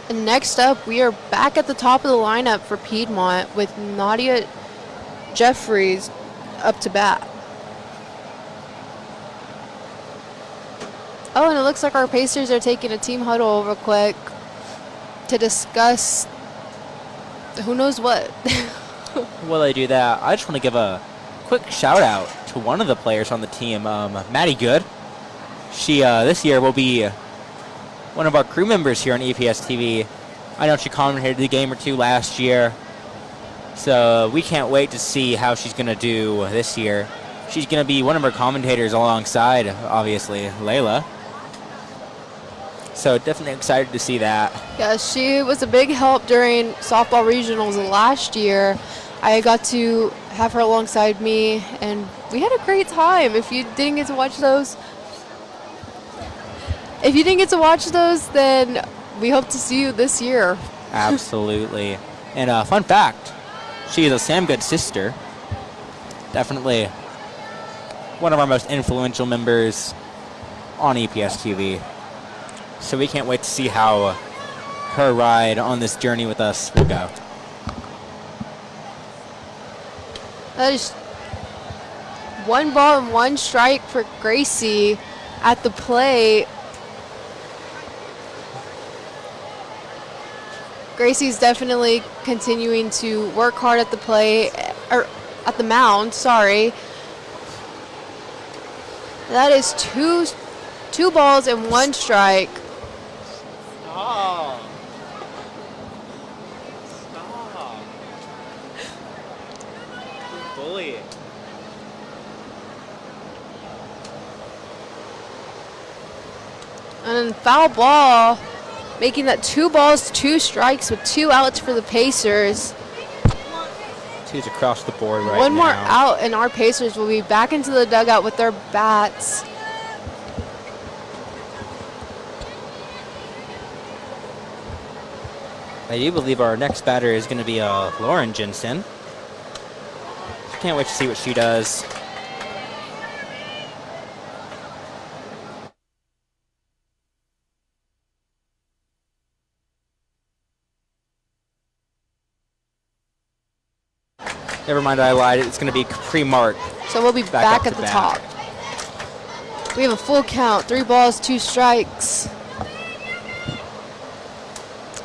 And next up, we are back at the top of the lineup for Piedmont with Nadia Jeffries up to bat. Oh, and it looks like our Pacers are taking a team huddle real quick to discuss who knows what. While they do that, I just want to give a quick shout out to one of the players on the team, Maddie Good. She this year will be one of our crew members here on EPS TV. I know she commentated the game or two last year, so we can't wait to see how she's going to do this year. She's going to be one of our commentators alongside, obviously, Layla. So definitely excited to see that. Yeah, she was a big help during softball regionals last year. I got to have her alongside me, and we had a great time. If you didn't get to watch those, then we hope to see you this year. Absolutely. And fun fact, she is a Sam Good sister. Definitely one of our most influential members on EPS TV. So we can't wait to see how her ride on this journey with us will go. That is 1 ball and 1 strike for Gracie at the plate. Gracie's definitely continuing to work hard at the plate, or at the mound, sorry. That is two balls and 1 strike. Stop. Stop. Bully. And then foul ball, making that 2 balls, 2 strikes with 2 outs for the Pacers. 2's across the board right now. 1 more out, and our Pacers will be back into the dugout with their bats. I do believe our next batter is going to be Lauren Jensen. Can't wait to see what she does. Never mind, I lied. It's going to be Capri Mark. So we'll be back at the top. We have a full count, 3 balls, 2 strikes.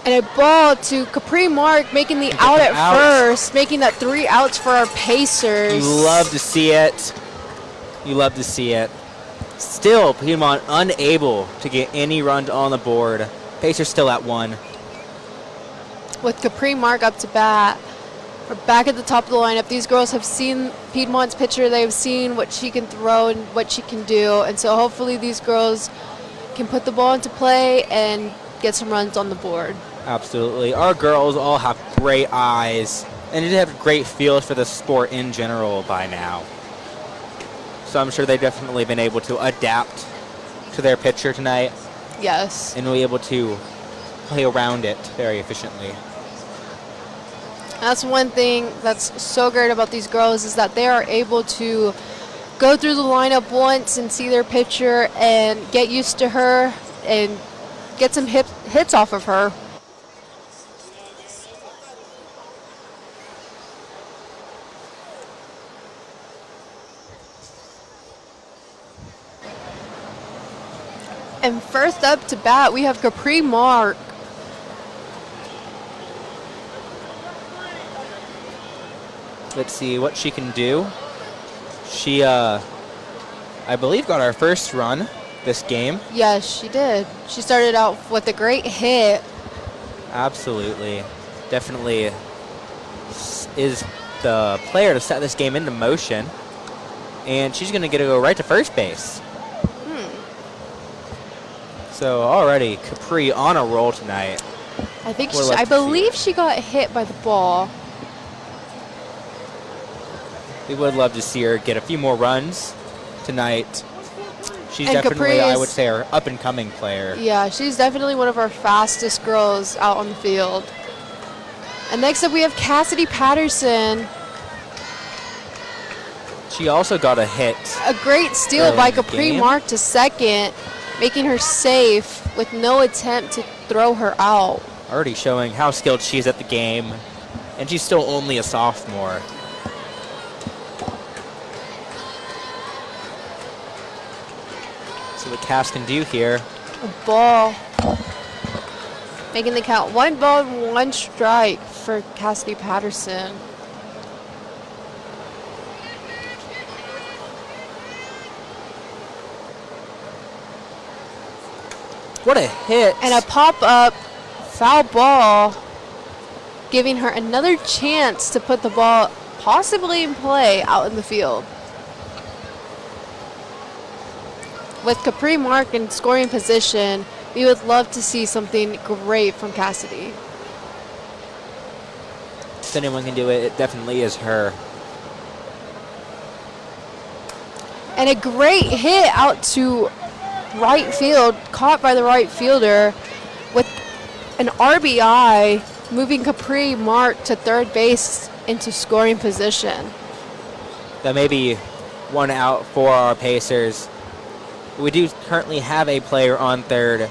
And a ball to Capri Mark, making the out at first, making that 3 outs for our Pacers. You love to see it. You love to see it. Still, Piedmont unable to get any runs on the board. Pacers still at 1. With Capri Mark up to bat. We're back at the top of the lineup. These girls have seen Piedmont's pitcher. They've seen what she can throw and what she can do. And so hopefully these girls can put the ball into play and get some runs on the board. Absolutely. Our girls all have great eyes and they have great feels for the sport in general by now. So I'm sure they've definitely been able to adapt to their pitcher tonight. Yes. And be able to play around it very efficiently. That's one thing that's so great about these girls is that they are able to go through the lineup once and see their pitcher and get used to her and get some hits off of her. And first up to bat, we have Capri Mark. Let's see what she can do. She, I believe, got our first run this game. Yes, she did. She started out with a great hit. Absolutely. Definitely is the player to set this game into motion. And she's going to get to go right to first base. So already Capri on a roll tonight. I believe she got hit by the ball. We would love to see her get a few more runs tonight. She's And definitely, I would say, our up-and-coming player. Yeah, she's definitely one of our fastest girls out on the field. And next up, we have Cassidy Patterson. She also got a hit. A great steal Early by in the Capri game. Mark to second, making her safe with no attempt to throw her out. Already showing how skilled she is at the game. And she's still only a sophomore. So what Cass can do here. A ball. Making the count 1 ball, 1 strike for Cassidy Patterson. What a hit. And a pop-up foul ball, giving her another chance to put the ball possibly in play out in the field. With Capri Mark in scoring position, we would love to see something great from Cassidy. If anyone can do it, it definitely is her. And a great hit out to right field, caught by the right fielder with an RBI, moving Capri Mark to third base into scoring position. That may be 1 out for our Pacers. We do currently have a player on third.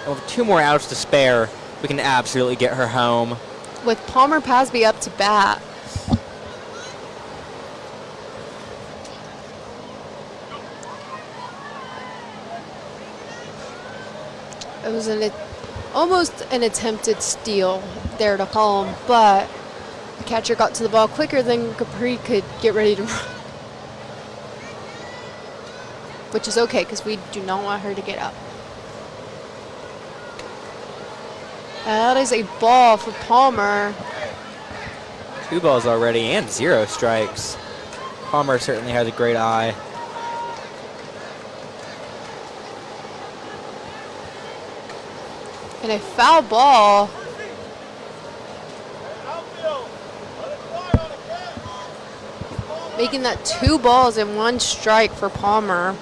And with 2 more outs to spare, we can absolutely get her home. With Palmer Pasby up to bat. It was almost an attempted steal there to home, but the catcher got to the ball quicker than Capri could get ready to run. Which is okay, because we do not want her to get up. That is a ball for Palmer. 2 balls already and 0 strikes. Palmer certainly has a great eye. And a foul ball. Making that 2 balls and 1 strike for Palmer.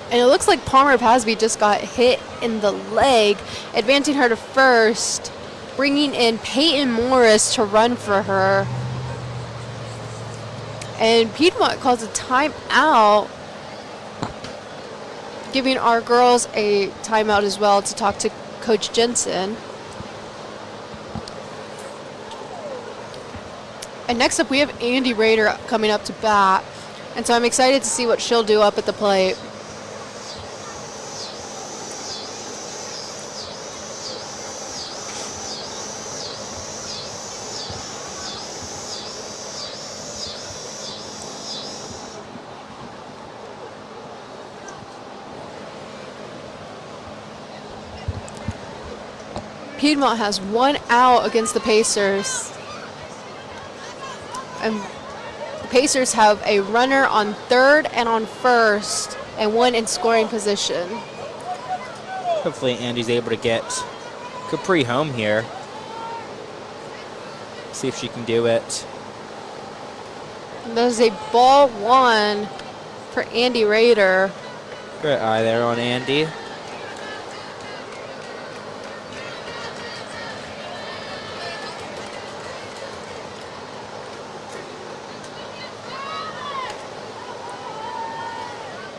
And it looks like Palmer Pasby just got hit in the leg, advancing her to first, bringing in Peyton Morris to run for her. And Piedmont calls a timeout, giving our girls a timeout as well to talk to Coach Jensen. And next up, we have Andy Rader coming up to bat. And so I'm excited to see what she'll do up at the plate. Piedmont has 1 out against the Pacers. And the Pacers have a runner on third and on first, and 1 in scoring position. Hopefully Andy's able to get Capri home here. See if she can do it. And there's a ball 1 for Andy Rader. Great eye there on Andy.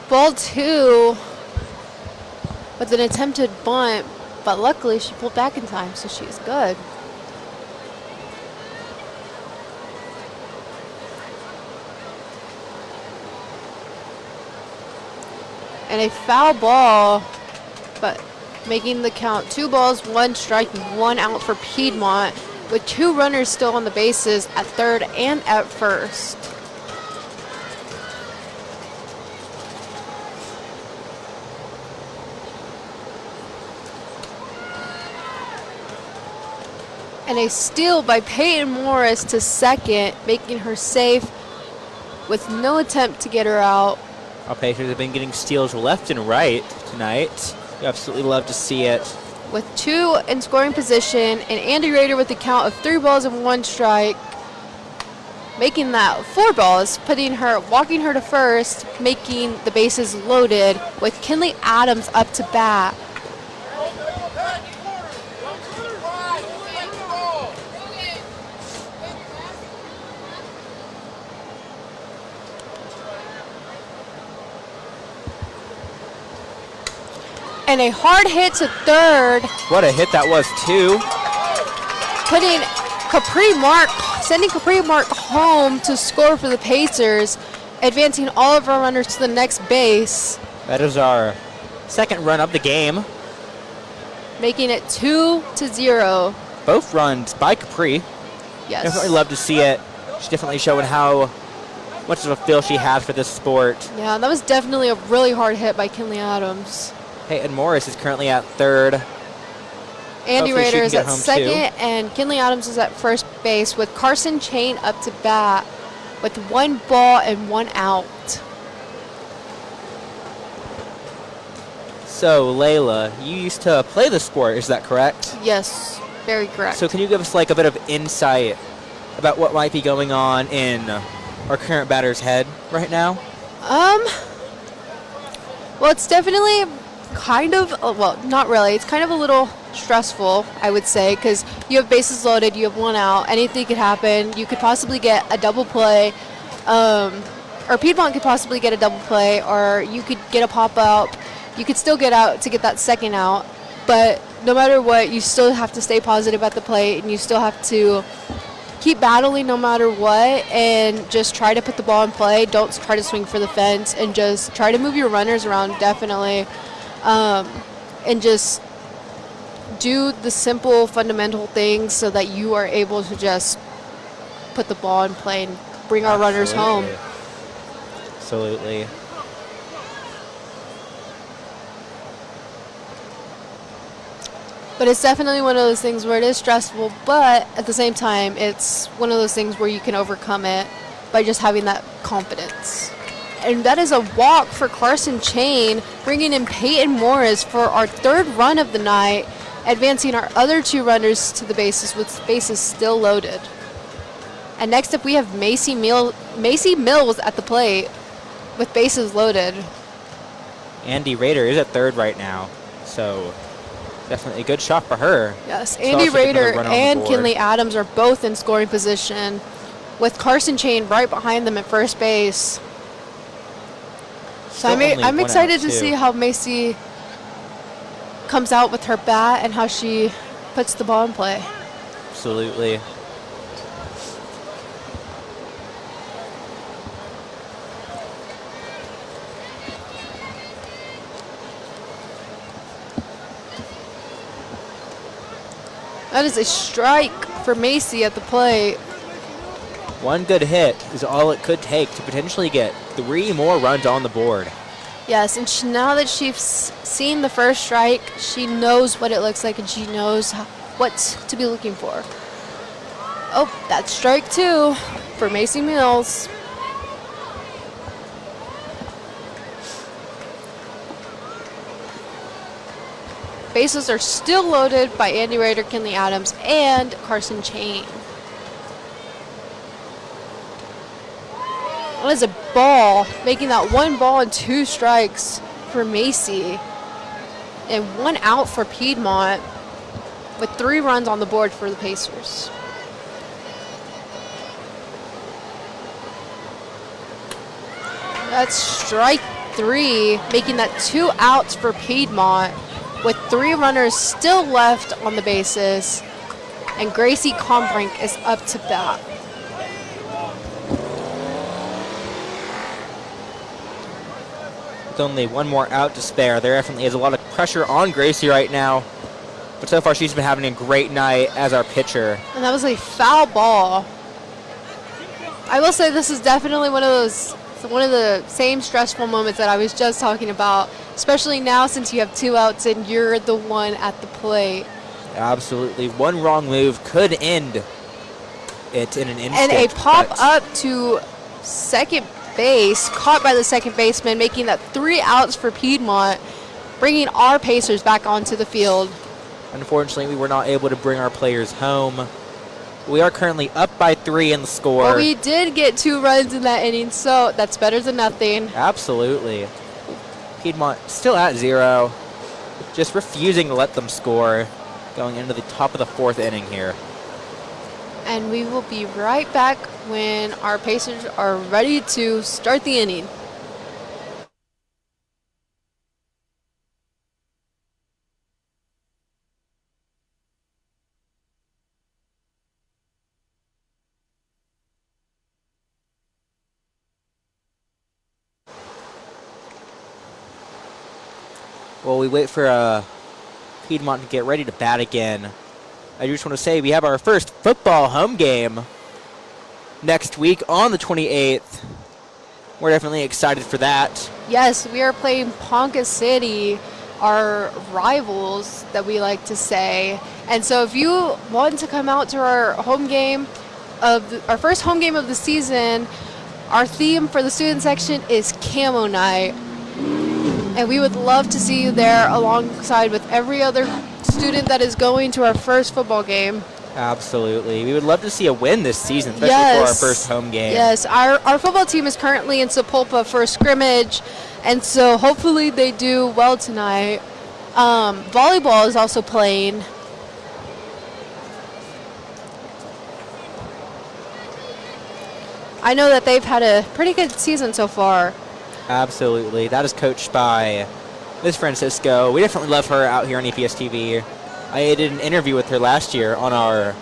Ball 2 with an attempted bunt, but luckily she pulled back in time, so she's good. And a foul ball, but making the count 2 balls, 1 strike, 1 out for Piedmont, with 2 runners still on the bases at third and at first. And a steal by Peyton Morris to second, making her safe with no attempt to get her out. Our Pacers have been getting steals left and right tonight. We absolutely love to see it. With 2 in scoring position, and Andy Rader with the count of 3 balls and 1 strike. making that 4 balls, walking her to first, making the bases loaded with Kinley Adams up to bat. And a hard hit to third. What a hit that was, too. Sending Capri Mark home to score for the Pacers, advancing all of our runners to the next base. That is our second run of the game. Making it 2-0. Both runs by Capri. Yes. Definitely love to see it. She's definitely showing how much of a feel she has for this sport. Yeah, that was definitely a really hard hit by Kinley Adams. Peyton Morris is currently at third. Andy Hopefully she Rader can is get at home second, and Kinley Adams is at first base with Carson Chain up to bat with 1 ball and 1 out. So, Layla, you used to play the sport, is that correct? Yes, very correct. So can you give us like a bit of insight about what might be going on in our current batter's head right now? Well, it's definitely kind of, well, not really. It's kind of a little stressful, I would say, because you have bases loaded, you have 1 out, anything could happen. You could possibly get a double play, or Piedmont could possibly get a double play, or you could get a pop up. You could still get out to get that second out, but no matter what, you still have to stay positive at the plate, and you still have to keep battling no matter what, and just try to put the ball in play. Don't try to swing for the fence, and just try to move your runners around, definitely, and just do the simple fundamental things so that you are able to just put the ball in play and bring our runners home. Absolutely. But it's definitely one of those things where it is stressful, but at the same time, it's one of those things where you can overcome it by just having that confidence. And that is a walk for Carson Chain, bringing in Peyton Morris for our 3rd run of the night, advancing our other 2 runners to the bases with bases still loaded. And next up, we have Macy Mills at the plate with bases loaded. Andy Rader is at 3rd right now, so definitely a good shot for her. Yes, She's Andy also getting another Rader runner on the and board. Kinley Adams are both in scoring position, with Carson Chain right behind them at first base. So Still only I'm 1 excited out, to too. see how Macy comes out with her bat and how she puts the ball in play. Absolutely. That is a strike for Macy at the plate. 1 good hit is all it could take to potentially get 3 more runs on the board. Yes, and now that she's seen the first strike, she knows what it looks like and she knows what to be looking for. Oh, that's strike 2 for Macy Mills. Bases are still loaded by Andy Rader, Kinley Adams, and Carson Chain. That is a ball, making that 1 ball and 2 strikes for Macy, and 1 out for Piedmont, with 3 runs on the board for the Pacers. That's strike 3, making that 2 outs for Piedmont, with 3 runners still left on the bases, and Gracie Combrink is up to bat. With only 1 more out to spare, there definitely is a lot of pressure on Gracie right now. But so far, she's been having a great night as our pitcher. And that was a foul ball. I will say this is definitely one of the same stressful moments that I was just talking about, especially now since you have 2 outs and you're the one at the plate. Absolutely. 1 wrong move could end it in an instant. And a pop but up to second base, caught by the second baseman, making that 3 outs for Piedmont, bringing our Pacers back onto the field. Unfortunately, we were not able to bring our players home. We are currently up by 3 in the score. But we did get 2 runs in that inning, so that's better than nothing. Absolutely. Piedmont still at 0. Just refusing to let them score. Going into the top of the 4th inning here. And we will be right back when our Pacers are ready to start the inning. While we wait for Piedmont to get ready to bat again, I just want to say we have our first football home game next week on the 28th. We're definitely excited for that. Yes, we are playing Ponca City, our rivals that we like to say. And so if you want to come out to our home game our first home game of the season, our theme for the student section is Camo Night. And we would love to see you there alongside with every other student that is going to our first football game. Absolutely. We would love to see a win this season, especially for our first home game. Yes, our football team is currently in Sapulpa for a scrimmage, and so hopefully they do well tonight. Volleyball is also playing. I know that they've had a pretty good season so far. Absolutely. That is coached by Miss Francisco. We definitely love her out here on EPS TV. I did an interview with her last year on our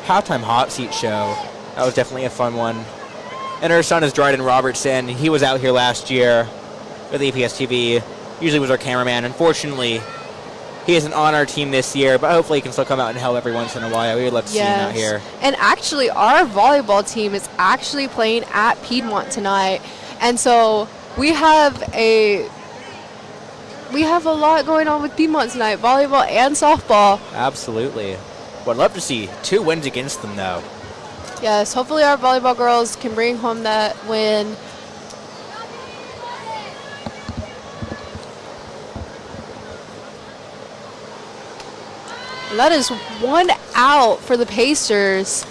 halftime hot seat show. That was definitely a fun one. And her son is Dryden Robertson. He was out here last year with EPS TV. Usually was our cameraman. Unfortunately, he isn't on our team this year, but hopefully he can still come out and help every once in a while. We would love to see him out here. And actually, our volleyball team is actually playing at Piedmont tonight. And so we have a lot going on with Piedmont tonight, volleyball and softball. Absolutely. Would love to see 2 wins against them, though. Yes, hopefully our volleyball girls can bring home that win. And that is 1 out for the Pacers.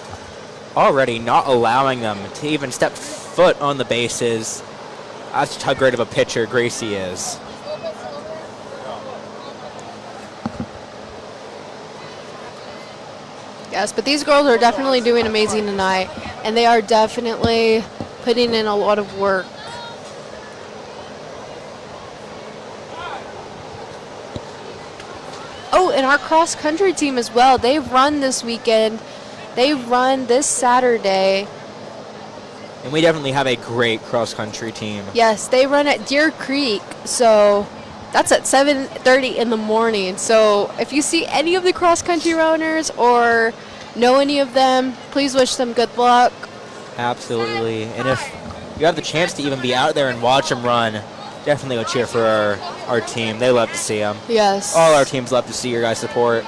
Already not allowing them to even step foot on the bases. That's just how great of a pitcher Gracie is. Yes, but these girls are definitely doing amazing tonight, and they are definitely putting in a lot of work. Oh, and our cross-country team as well. They've run this weekend. They run this Saturday. And we definitely have a great cross-country team. Yes, they run at Deer Creek, so that's at 7:30 in the morning. So if you see any of the cross-country runners or know any of them, please wish them good luck. Absolutely. And if you have the chance to even be out there and watch them run, definitely go cheer for our team. They love to see them. Yes. All our teams love to see your guys' support.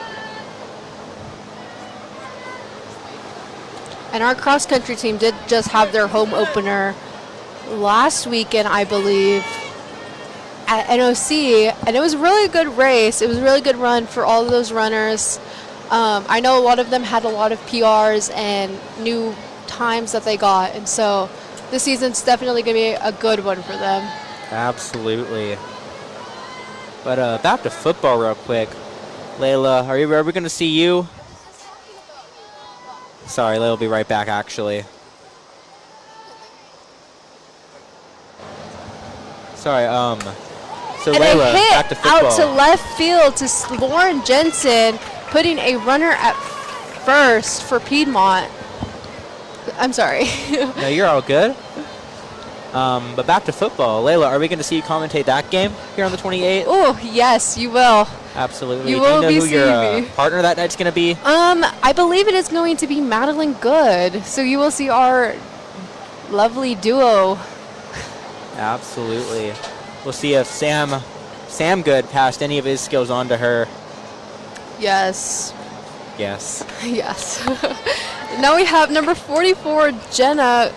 And our cross-country team did just have their home opener last weekend, I believe, at NOC, and it was a really good race. It was a really good run for all of those runners. I know a lot of them had a lot of PRs and new times that they got, and so this season's definitely going to be a good one for them. Absolutely. But back to football real quick. Layla, are we going to see you? Sorry, Layla will be right back, actually. Sorry, so and Layla, a hit back to football. out to left field to Lauren Jensen, putting a runner at first for Piedmont. I'm sorry. No, you're all good. But back to football. Layla, are we going to see you commentate that game here on the 28th? Oh, yes, you will. Absolutely. You Do will you know be who your seeing me. partner that night's going to be? I believe it is going to be Madeline Good. So you will see our lovely duo. Absolutely. We'll see if Sam Good passed any of his skills on to her. Yes. Yes. Yes. Now we have number 44, Jenna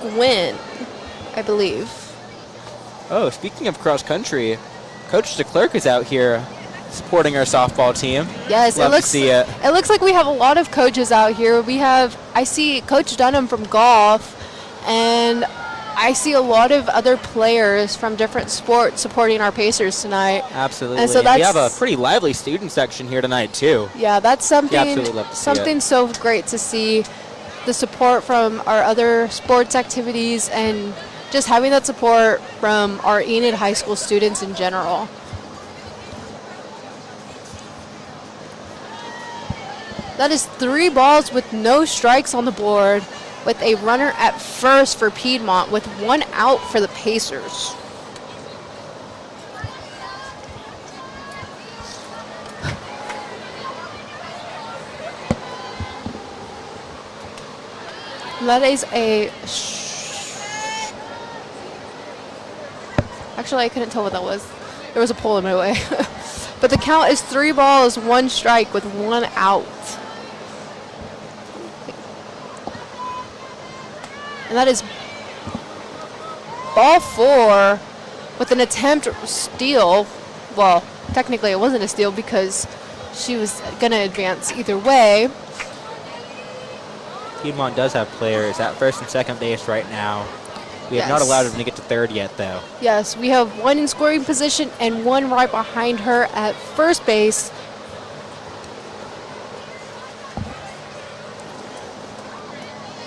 Gwynn, I believe. Oh, speaking of cross country, Coach DeClerc is out here supporting our softball team. Yes, Love it looks to see it. It looks like we have a lot of coaches out here. I see Coach Dunham from golf, and I see a lot of other players from different sports supporting our Pacers tonight. Absolutely. And so we have a that's- pretty lively student section here tonight too. Yeah, that's absolutely love to see something so great to see, the support from our other sports activities and just having that support from our Enid High School students in general. That is 3 balls with no strikes on the board, with a runner at first for Piedmont, with 1 out for the Pacers. That is actually, I couldn't tell what that was. There was a pole in my way. But the count is 3 balls, 1 strike with 1 out. And that is ball 4 with an attempt steal. Well, technically it wasn't a steal because she was going to advance either way. Piedmont does have players at first and second base right now. We have not Yes. allowed them to get to third yet, though. Yes, we have 1 in scoring position and 1 right behind her at first base.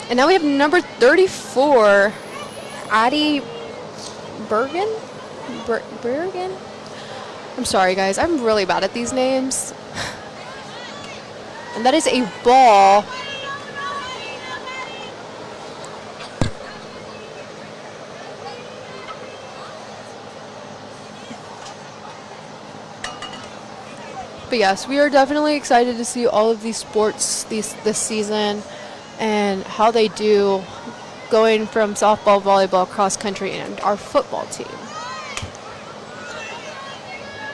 And now we have number 34, Addie Bergen? Bergen? I'm sorry, guys. I'm really bad at these names. And that is a ball. But yes, we are definitely excited to see all of these sports this season and how they do, going from softball, volleyball, cross country, and our football team.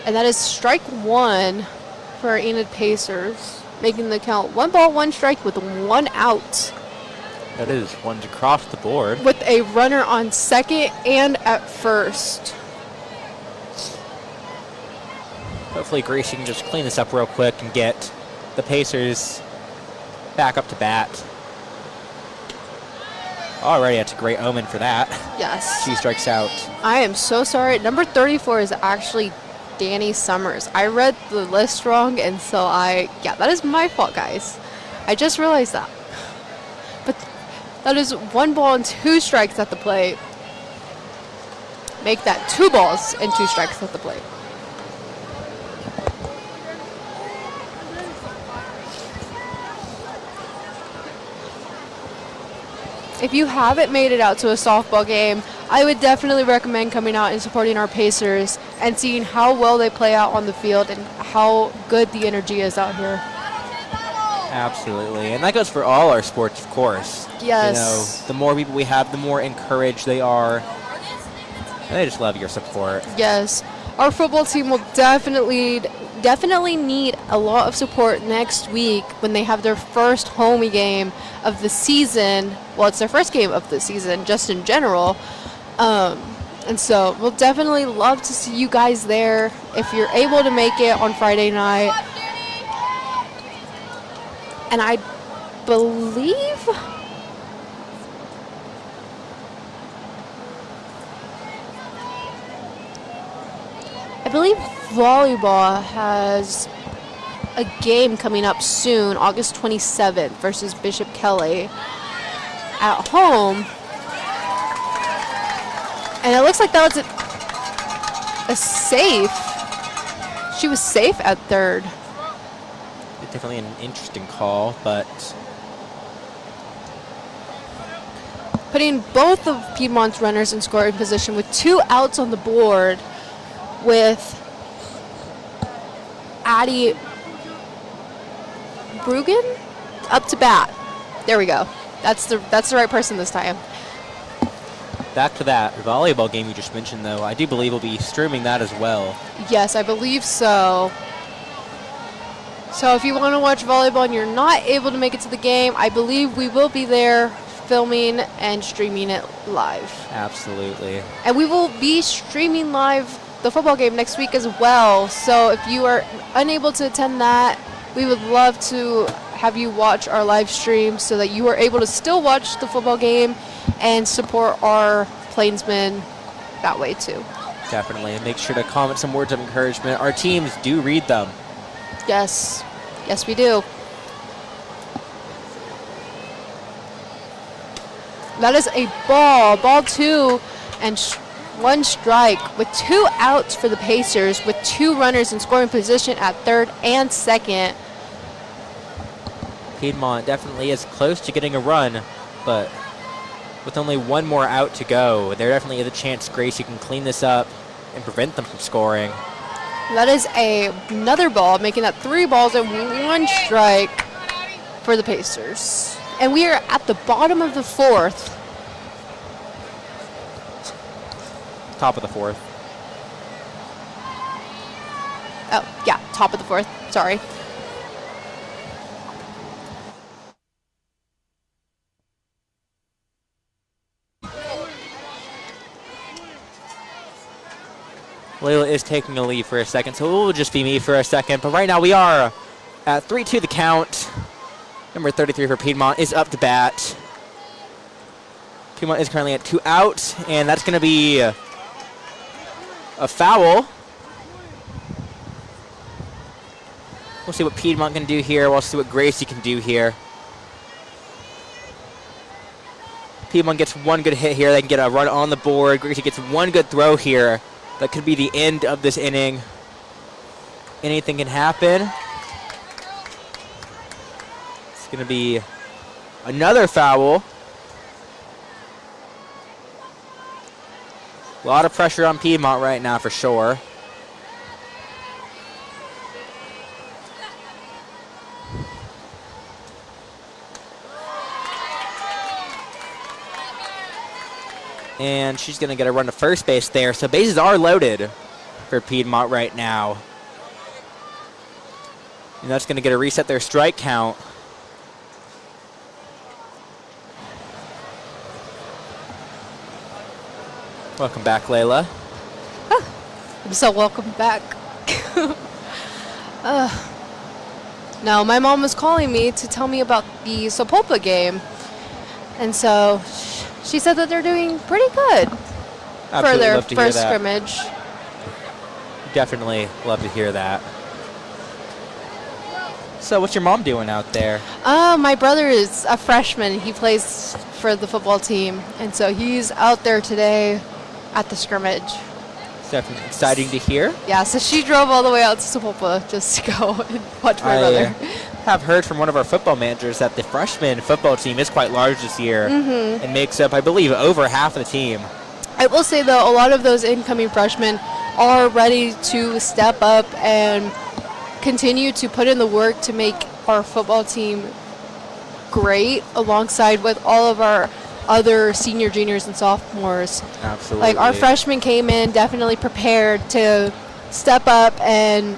And that is strike 1 for our Enid Pacers, making the count 1 ball, 1 strike with 1 out, That is one to cross the board. with a runner on second and at first. Hopefully Gracie can just clean this up real quick and get the Pacers back up to bat. Alrighty, that's a great omen for that. Yes. She strikes out. I am so sorry. Number 34 is actually Danny Summers. I read the list wrong, and so that is my fault, guys. I just realized that. But that is 1 ball and 2 strikes at the plate. Make that 2 balls and 2 strikes at the plate. If you haven't made it out to a softball game, I would definitely recommend coming out and supporting our Pacers and seeing how well they play out on the field and how good the energy is out here. Absolutely. And that goes for all our sports, of course. Yes. You know, the more people we have, the more encouraged they are. And they just love your support. Yes. Our football team will definitely need a lot of support next week when they have their first home game of the season. Well, it's their first game of the season, just in general. And so we'll definitely love to see you guys there if you're able to make it on Friday night. And I believe volleyball has a game coming up soon, August 27th versus Bishop Kelly at home. And it looks like that was a safe. She was safe at third. Definitely an interesting call, but putting both of Piedmont's runners in scoring position with 2 outs on the board, with Addie Brugen up to bat. There we go. That's the right person this time. back to that volleyball game you just mentioned, though. I do believe we'll be streaming that as well. Yes, I believe so. So if you want to watch volleyball and you're not able to make it to the game, I believe we will be there filming and streaming it live. Absolutely. And we will be streaming live the football game next week as well. So if you are unable to attend that, we would love to have you watch our live stream so that you are able to still watch the football game and support our Plainsmen that way too. Definitely. And make sure to comment some words of encouragement. Our teams do read them. Yes. Yes, we do. That is a ball 2, and 1 strike with 2 outs for the Pacers with 2 runners in scoring position at third and second. Piedmont definitely is close to getting a run, but with only 1 more out to go, there definitely is a chance Gracie can clean this up and prevent them from scoring. That is another ball, making that 3 balls and 1 strike for the Pacers. And we are at the bottom of the 4th. Top of the 4th. Oh, yeah, top of the 4th. Sorry. Layla is taking a lead for a second, so it will just be me for a second. But right now we are at 3-2 the count. Number 33 for Piedmont is up to bat. Piedmont is currently at 2 outs, and that's going to be a foul. We'll see what Piedmont can do here. We'll see what Gracie can do here. Piedmont gets 1 good hit here. They can get a run on the board. Gracie gets 1 good throw here. That could be the end of this inning. Anything can happen. It's going to be another foul. A lot of pressure on Piedmont right now for sure. And she's going to get a run to first base there. So bases are loaded for Piedmont right now. And that's going to get a reset their strike count. Welcome back, Layla. I'm so welcome back. No, my mom was calling me to tell me about the Sapulpa game. And so she said that they're doing pretty good for their first scrimmage. Definitely love to hear that. So what's your mom doing out there? My brother is a freshman. He plays for the football team. And so he's out there today at the scrimmage. It's definitely exciting to hear. Yeah, so she drove all the way out to Sapulpa just to go and watch my brother. Have heard from one of our football managers that the freshman football team is quite large this year and makes up, I believe, over half of the team. I will say, though, a lot of those incoming freshmen are ready to step up and continue to put in the work to make our football team great alongside with all of our other senior, juniors, and sophomores. Absolutely. Like, our freshmen came in definitely prepared to step up and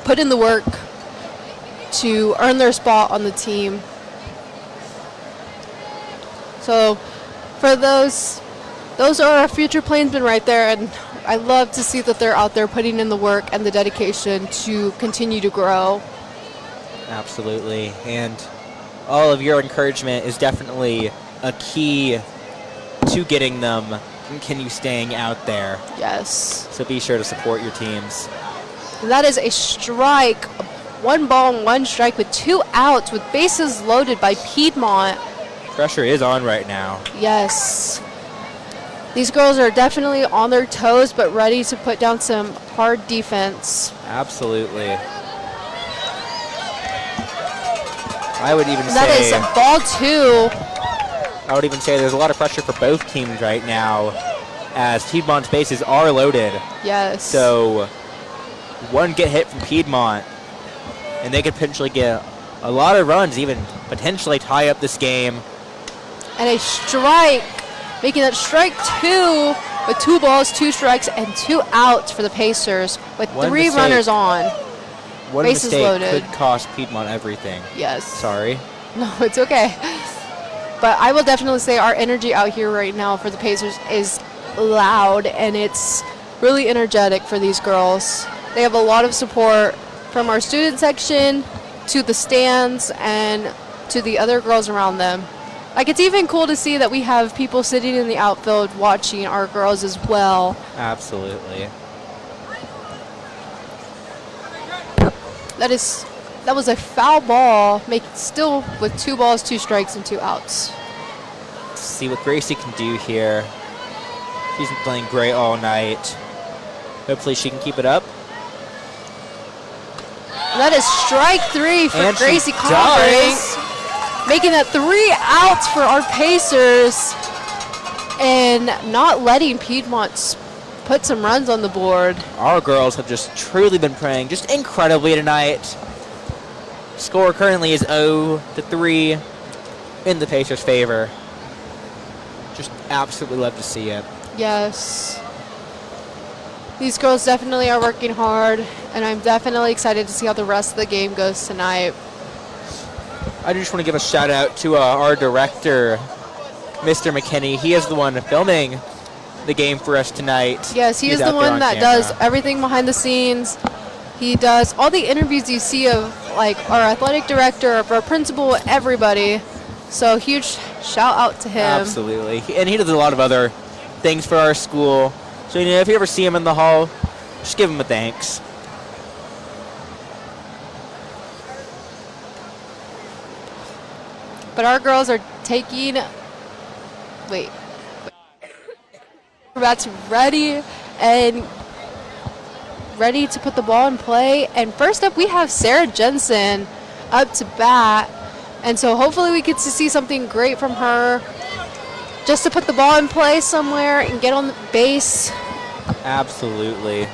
put in the work to earn their spot on the team. So for those are our future Plainsmen right there, and I love to see that they're out there putting in the work and the dedication to continue to grow. Absolutely. And all of your encouragement is definitely a key to getting them continue staying out there. Yes. So be sure to support your teams. And that is a strike. 1 ball and 1 strike with 2 outs with bases loaded by Piedmont. Pressure is on right now. Yes. These girls are definitely on their toes but ready to put down some hard defense. Absolutely. I would even That say is ball 2. I would even say there's a lot of pressure for both teams right now as Piedmont's bases are loaded. Yes. So 1 get hit from Piedmont and they could potentially get a lot of runs, even potentially tie up this game. And a strike, making that strike 2 with 2 balls, 2 strikes, and 2 outs for the Pacers with 3 runners on. One Bases mistake loaded. could cost Piedmont everything. Yes. Sorry. No, it's okay. But I will definitely say our energy out here right now for the Pacers is loud, and it's really energetic for these girls. They have a lot of support from our student section to the stands and to the other girls around them. Like, it's even cool to see that we have people sitting in the outfield watching our girls as well. Absolutely. That was a foul ball, still with 2 balls, 2 strikes, and 2 outs. Let's see what Gracie can do here. She's been playing great all night. Hopefully she can keep it up. That is strike 3 for And she Gracie Convering, making that 3 outs for our Pacers and not letting Piedmont put some runs on the board. Our girls have just truly been playing just incredibly tonight. Score currently is 0-3 in the Pacers' favor. Just absolutely love to see it. Yes. These girls definitely are working hard, and I'm definitely excited to see how the rest of the game goes tonight. I just want to give a shout out to our director, Mr. McKinney. He is the one filming the game for us tonight. Yes, he is the one that does everything behind the scenes. He does all the interviews you see of, like, our athletic director, of our principal, everybody. So huge shout out to him. Absolutely. And he does a lot of other things for our school. So, if you ever see him in the hall, just give him a thanks. But our girls are taking, bats ready to put the ball in play. And first up, we have Sarah Jensen up to bat. And so hopefully we get to see something great from her, just to put the ball in play somewhere and get on the base. Absolutely.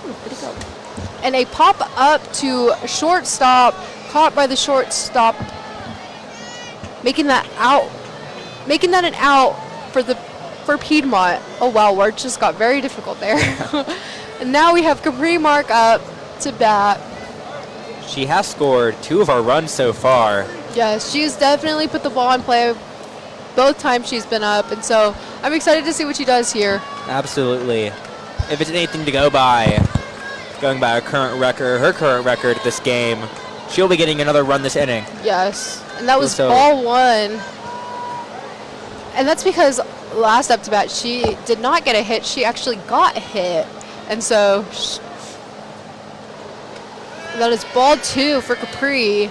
Where'd it go? And a pop up to shortstop, caught by the shortstop, making that an out for Piedmont. Oh wow, words just got very difficult there. And now we have Capri Mark up to bat. She has scored 2 of our runs so far. Yes, she's definitely put the ball in play both times she's been up, and so I'm excited to see what she does here. Absolutely. If it's anything to go by, going by her current record this game, she'll be getting another run this inning. Yes, and that was ball 1. And that's because last up to bat, she did not get a hit. She actually got hit. And so that is ball 2 for Capri.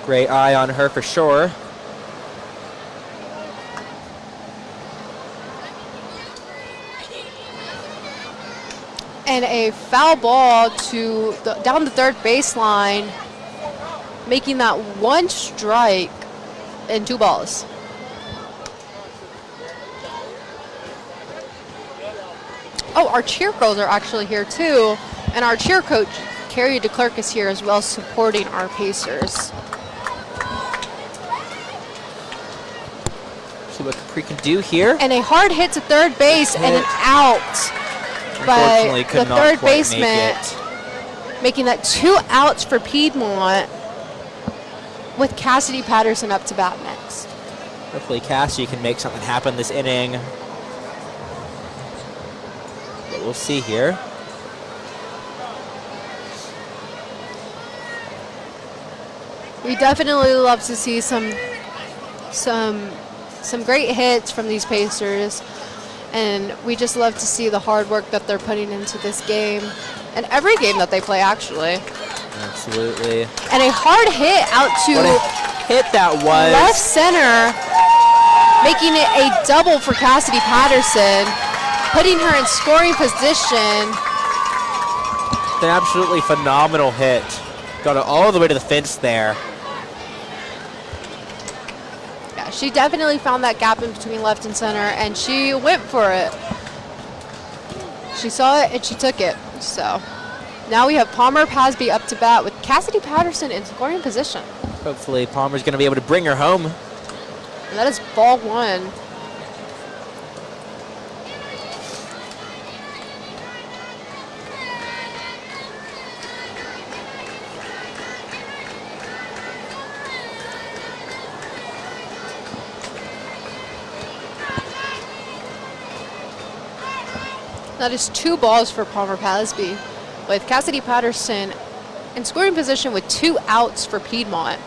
Great eye on her for sure. And a foul ball down the third baseline, making that 1 strike and 2 balls. Oh, our cheer girls are actually here too. And our cheer coach, Carrie DeClerc, is here as well, supporting our Pacers. See what Capri can do here. And a hard hit to third base and an out by the third baseman, making that 2 outs for Piedmont, with Cassidy Patterson up to bat next. Hopefully Cassidy can make something happen this inning. But we'll see here. We definitely love to see some great hits from these Pacers, and we just love to see the hard work that they're putting into this game, and every game that they play, actually. Absolutely. And a hard hit out to what a hit that was. Left center, making it a double for Cassidy Patterson, putting her in scoring position. An absolutely phenomenal hit. Got it all the way to the fence there. Yeah, she definitely found that gap in between left and center, and she went for it. She saw it and she took it. So now we have Palmer Pasby up to bat with Cassidy Patterson in scoring position. Hopefully Palmer's going to be able to bring her home. And that is ball 1. That is 2 balls for Palmer Pasby, with Cassidy Patterson in scoring position with 2 outs for Piedmont.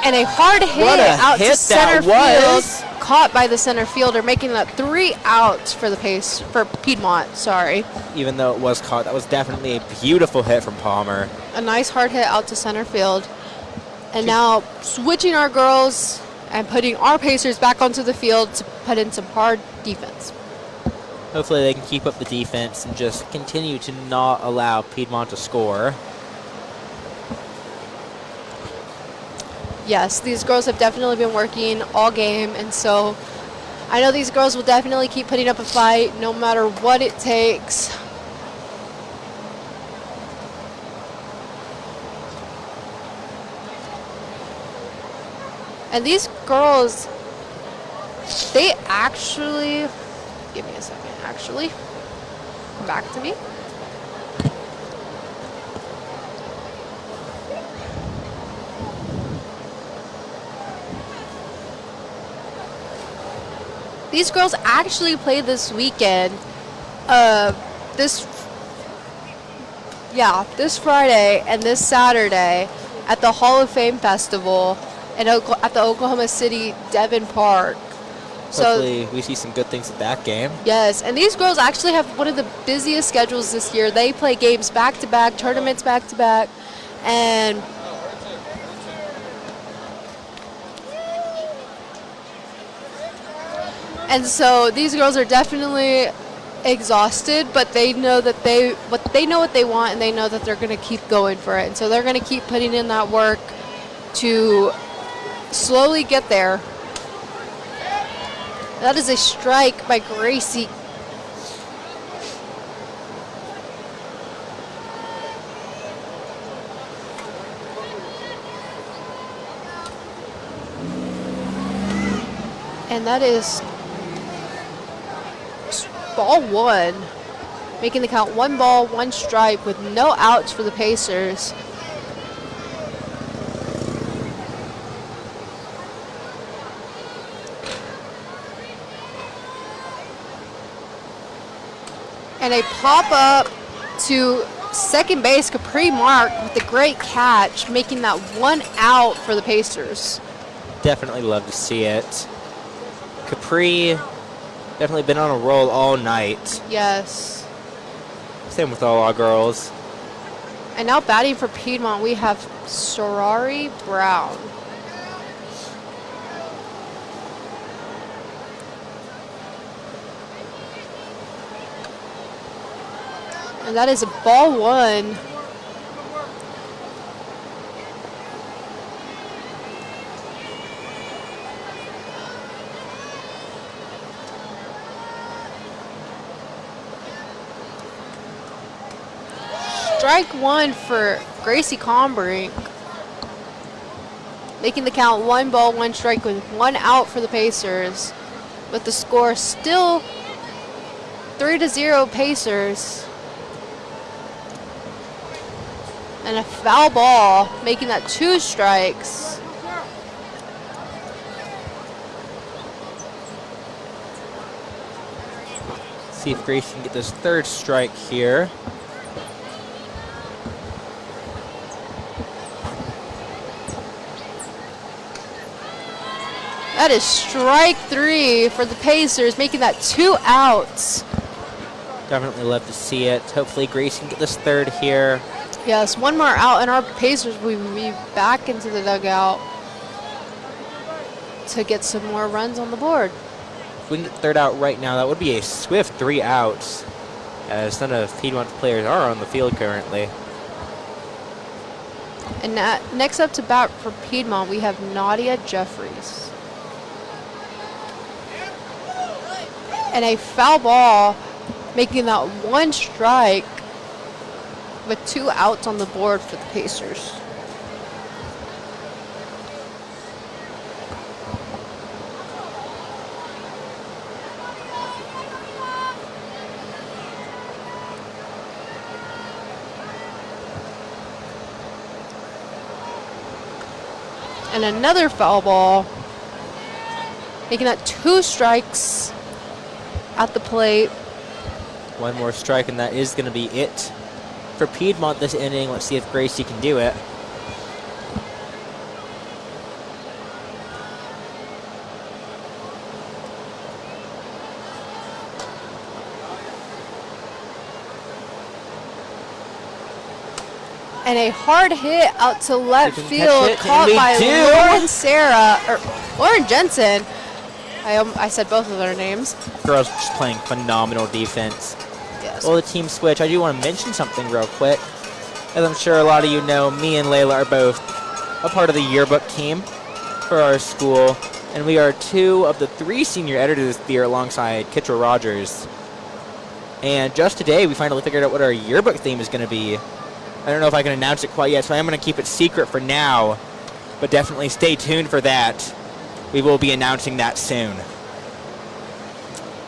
And a hard hit What a out hit to center that field, was. caught by the center fielder, making that 3 outs for for Piedmont. Sorry, Even though it was caught, that was definitely a beautiful hit from Palmer. a nice hard hit out to center field. And now switching our girls and putting our Pacers back onto the field to put in some hard defense. Hopefully they can keep up the defense and just continue to not allow Piedmont to score. Yes, these girls have definitely been working all game, and so I know these girls will definitely keep putting up a fight no matter what it takes. And these girls, they actually, give me a second, actually, come back to me. These girls actually played this weekend, this Friday and this Saturday at the Hall of Fame Festival at the Oklahoma City Devon Park. Hopefully we see some good things at that game. Yes, and these girls actually have one of the busiest schedules this year. They play games back-to-back, tournaments back-to-back, and so these girls are definitely exhausted, but they know that they know what they want, and they know that they're going to keep going for it. And so they're going to keep putting in that work to slowly get there. That is a strike by Gracie. And that is ball 1, making the count 1 ball, 1 strike with no outs for the Pacers. And a pop-up to second base, Capri Mark with a great catch, making that 1 out for the Pacers. Definitely love to see it. Capri definitely been on a roll all night. Yes. Same with all our girls. And now batting for Piedmont, we have Sorari Brown. And that is a ball 1. Strike 1 for Gracie Combrink, making the count 1 ball, 1 strike with 1 out for the Pacers, with the score still 3-0 Pacers. And a foul ball, making that 2 strikes. See if Grace can get this 3rd strike here. That is strike 3 for the Pacers, making that 2 outs. Definitely love to see it. Hopefully Grace can get this 3rd here. Yes, 1 more out, and our Pacers will be back into the dugout to get some more runs on the board. If we can get 3rd out right now, that would be a swift 3 outs, as none of Piedmont's players are on the field currently. And next up to bat for Piedmont, we have Nadia Jeffries. And a foul ball, making that 1 strike with 2 outs on the board for the Pacers. And another foul ball, making that 2 strikes at the plate. One more strike, and that is going to be it for Piedmont this inning. Let's see if Gracie can do it. And a hard hit out to left They can field, catch it, caught and by they do. Lauren Jensen. I said both of their names. Girls just playing phenomenal defense. Yes. Well, the team switch, I do want to mention something real quick. As I'm sure a lot of you know, me and Layla are both a part of the yearbook team for our school, and we are 2 of the 3 senior editors this year alongside Kittrell Rogers. And just today, we finally figured out what our yearbook theme is going to be. I don't know if I can announce it quite yet, so I'm going to keep it secret for now, but definitely stay tuned for that. We will be announcing that soon.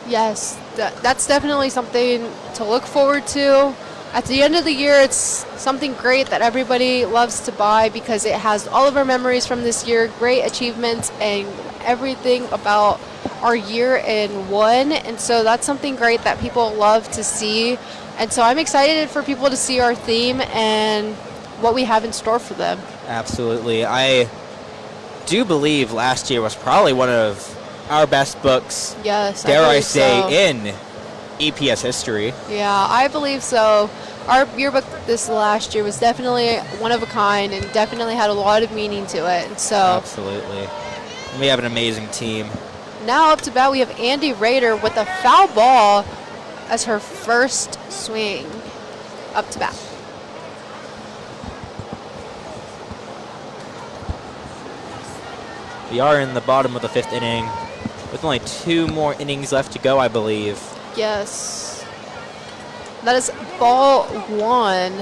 Yes, that's definitely something to look forward to. At the end of the year, it's something great that everybody loves to buy because it has all of our memories from this year, great achievements, and everything about our year in one. And so that's something great that people love to see. And so I'm excited for people to see our theme and what we have in store for them. Absolutely. I do believe last year was probably one of our best books, Yes, dare I believe say, so. in EPS history. Yeah, I believe so. Our yearbook this last year was definitely one of a kind and definitely had a lot of meaning to it. And so Absolutely. We have an amazing team. now up to bat, we have Andy Rader with a foul ball as her first swing up to bat. We are in the bottom of the 5th inning with only 2 more innings left to go, I believe. Yes. That is ball 1.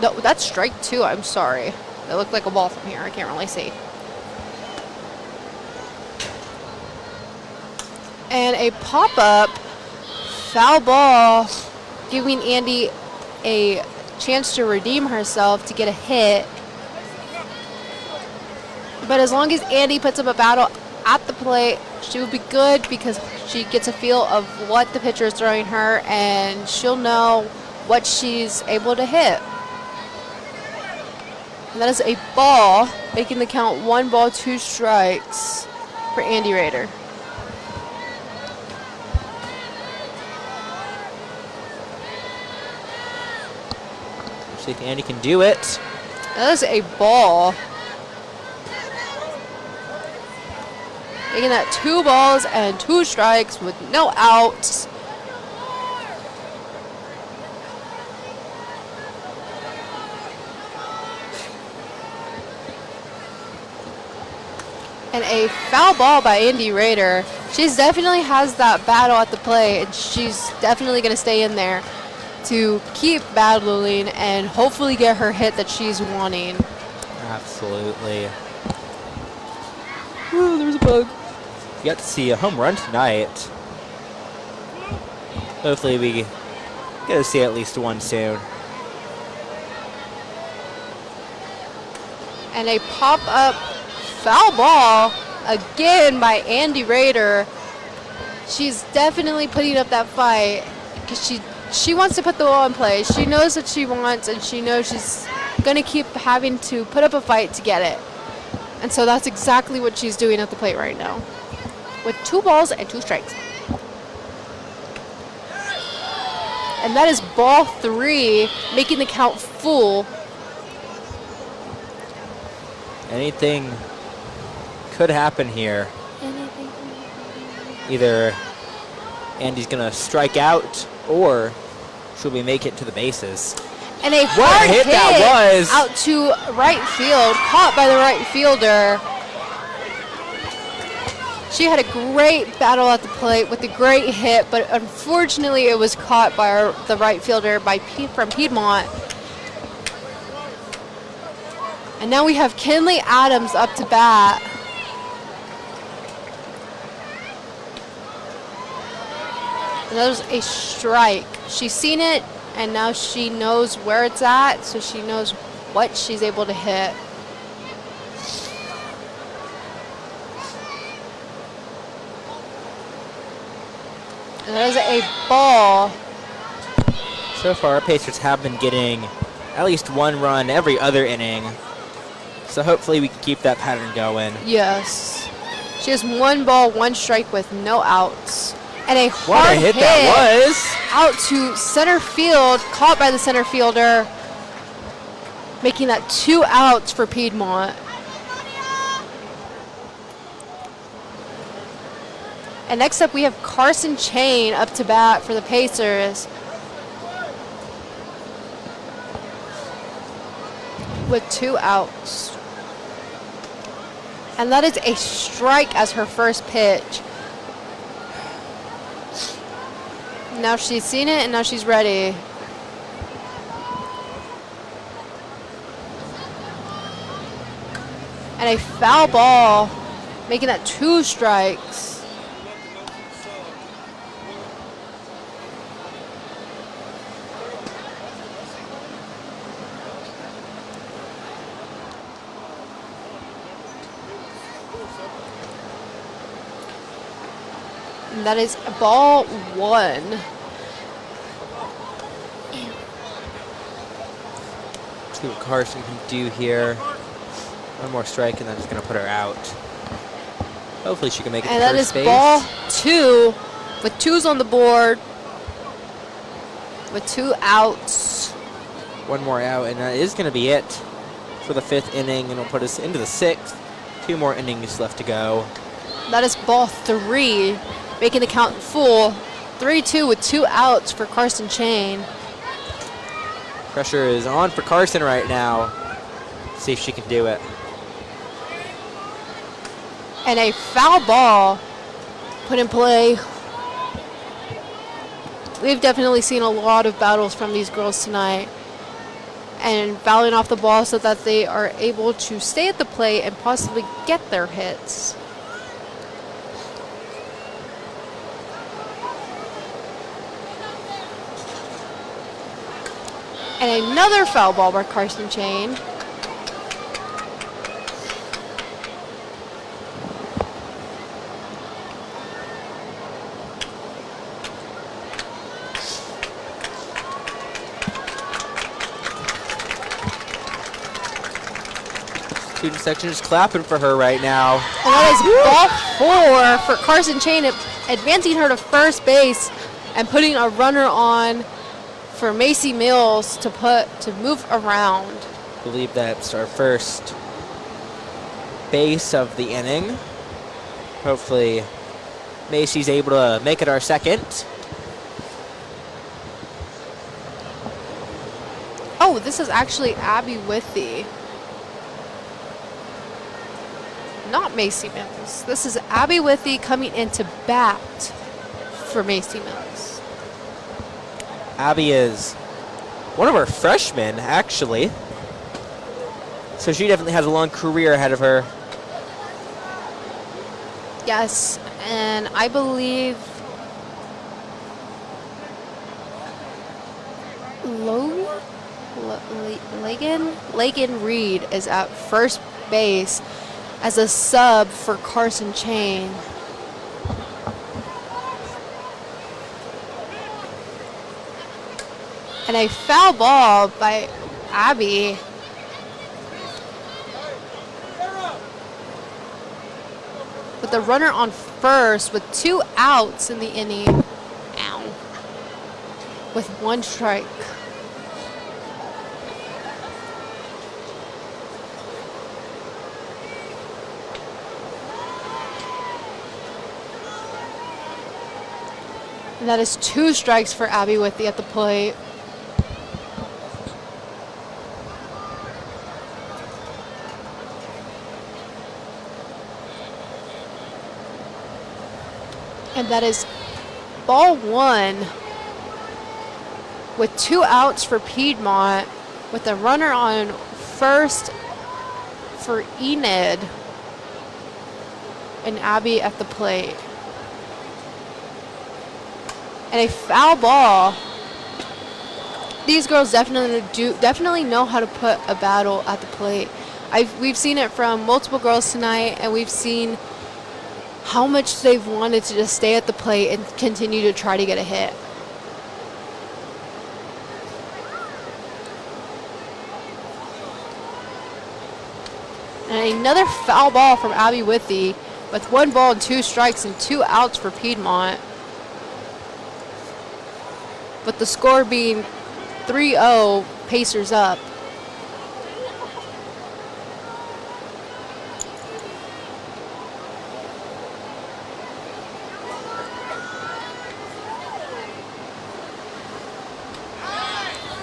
No, that's strike 2. I'm sorry. It looked like a ball from here. I can't really see. And a pop-up foul ball, giving Andy a chance to redeem herself to get a hit. But as long as Andy puts up a battle at the plate, she will be good because she gets a feel of what the pitcher is throwing her and she'll know what she's able to hit. And that is a ball, making the count 1 ball, 2 strikes for Andy Rader. See if Andy can do it. That is a ball. Making that 2 balls and 2 strikes with no outs. And a foul ball by Andy Rader. She's definitely has that battle at the plate, and she's definitely going to stay in there to keep battling and hopefully get her hit that she's wanting. Absolutely. Ooh, there's a bug. We got to see a home run tonight. Hopefully we get to see at least one soon. And a pop-up foul ball again by Andy Rader. She's definitely putting up that fight because she wants to put the ball in play. She knows what she wants, and she knows she's going to keep having to put up a fight to get it. And so that's exactly what she's doing at the plate right now, with 2 balls and 2 strikes. And that is ball 3, making the count full. Anything could happen here. Either Andy's going to strike out or she'll be make it to the bases. And a What hard hit that was. out to right field, caught by the right fielder. She had a great battle at the plate with a great hit, but unfortunately it was caught by the right fielder from Piedmont. And now we have Kinley Adams up to bat. And that was a strike. She's seen it, and now she knows where it's at, so she knows what she's able to hit. And that is a ball. So far, our Pacers have been getting at least one run every other inning. So hopefully we can keep that pattern going. Yes. She has 1 ball, 1 strike with no outs. And a What hard a hit that was. out to center field, caught by the center fielder, making that 2 outs for Piedmont. And next up we have Carson Chain up to bat for the Pacers with 2 outs. And that is a strike as her first pitch. Now she's seen it and now she's ready. And a foul ball, making that 2 strikes. And that is ball 1. See what Carson can do here. 1 more strike and then it's going to put her out. Hopefully she can make it And to that first is base. ball 2 with 2s on the board with 2 outs. 1 more out and that is going to be it for the 5th inning, and it'll put us into the 6th. 2 more innings left to go. That is ball 3, making the count full. 3-2 with 2 outs for Carson Chain. Pressure is on for Carson right now. See if she can do it. And a foul ball put in play. We've definitely seen a lot of battles from these girls tonight. And fouling off the ball so that they are able to stay at the plate and possibly get their hits. And another foul ball by Carson Chain. Student section is clapping for her right now. And that is ball 4 for Carson Chain, advancing her to first base and putting a runner on for Macy Mills to move around. I believe that's our first base of the inning. Hopefully Macy's able to make it our second. Oh, this is actually Abby Withy. Not Macy Mills. This is Abby Withy coming into bat for Macy Mills. Abby is one of our freshmen, actually. So she definitely has a long career ahead of her. Yes, and I believe Lagan Reed is at first base as a sub for Carson Chain. And a foul ball by Abby. With the runner on first with 2 outs in the inning. Ow. With 1 strike. And that is 2 strikes for Abby Withy at the plate. And that is ball 1 with 2 outs for Piedmont with a runner on first for Enid and Abby at the plate. And a foul ball. These girls definitely know how to put a battle at the plate. We've seen it from multiple girls tonight, and we've seen how much they've wanted to just stay at the plate and continue to try to get a hit. And another foul ball from Abby Withy with 1 ball and 2 strikes and 2 outs for Piedmont. With the score being 3-0, Pacers up.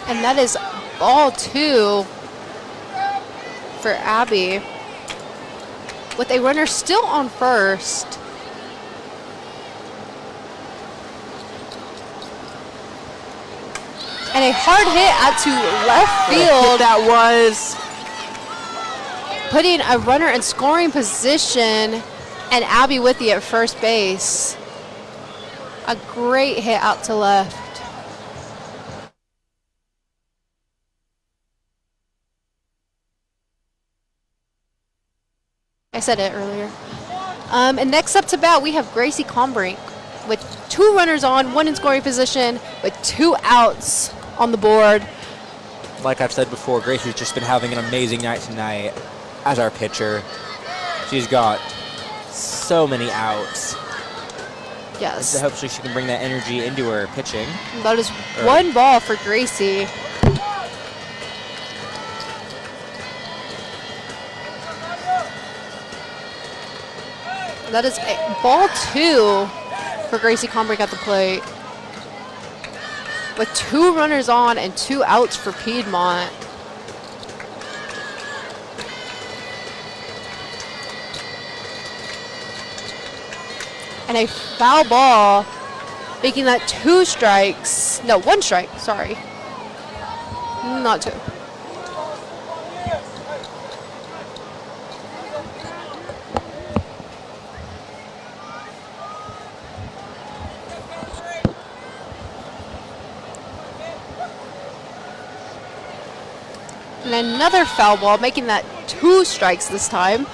And that is ball 2 for Abby, with a runner still on first. And a hard hit out to left field That was. putting a runner in scoring position, and Abby Withy at first base. A great hit out to left. I said it earlier. And next up to bat, we have Gracie Combrink with 2 runners on, 1 in scoring position, with 2 outs on the board. Like I've said before, Gracie's just been having an amazing night tonight as our pitcher. She's got so many outs. Yes. So hopefully she can bring that energy into her pitching. That is 1 ball for Gracie. That is ball 2 for Gracie Combrink at the plate. With 2 runners on and 2 outs for Piedmont. And a foul ball, making that 2 strikes. No, 1 strike, sorry. Not 2. And another foul ball, making that 2 strikes this time.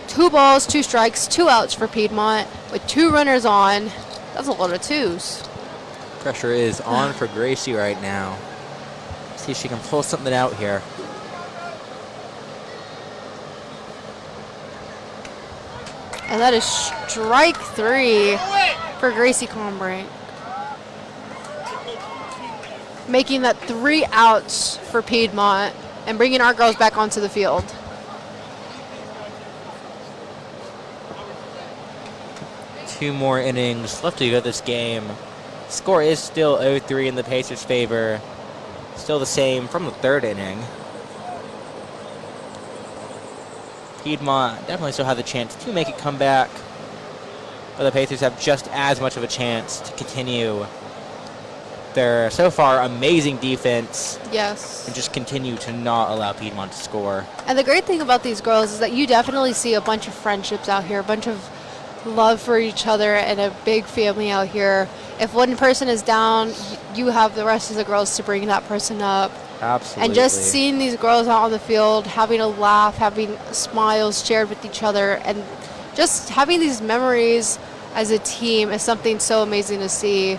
2 balls, 2 strikes, 2 outs for Piedmont with 2 runners on. That's a lot of 2s. Pressure is on for Gracie right now. See if she can pull something out here. And that is strike 3 for Gracie Combrink, making that 3 outs for Piedmont and bringing our girls back onto the field. Two more innings left to go this game. Score is still 0-3 in the Pacers' favor. Still the same from the 3rd inning. Piedmont definitely still have the chance to make a comeback, but the Pacers have just as much of a chance to continue their so far amazing defense. Yes. And just continue to not allow Piedmont to score. And the great thing about these girls is that you definitely see a bunch of friendships out here, a bunch of love for each other, and a big family out here. If one person is down, you have the rest of the girls to bring that person up. Absolutely. And just seeing these girls out on the field, having a laugh, having smiles shared with each other, and just having these memories as a team is something so amazing to see.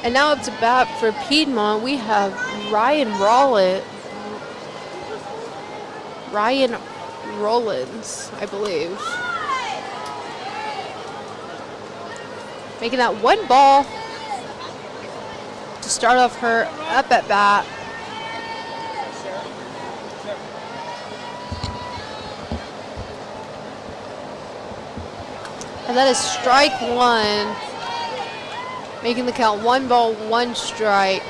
And now up to bat for Piedmont, we have Ryan Rollins, I believe. Making that 1 ball to start off her up at bat. And that is strike one, making the count 1 ball, 1 strike.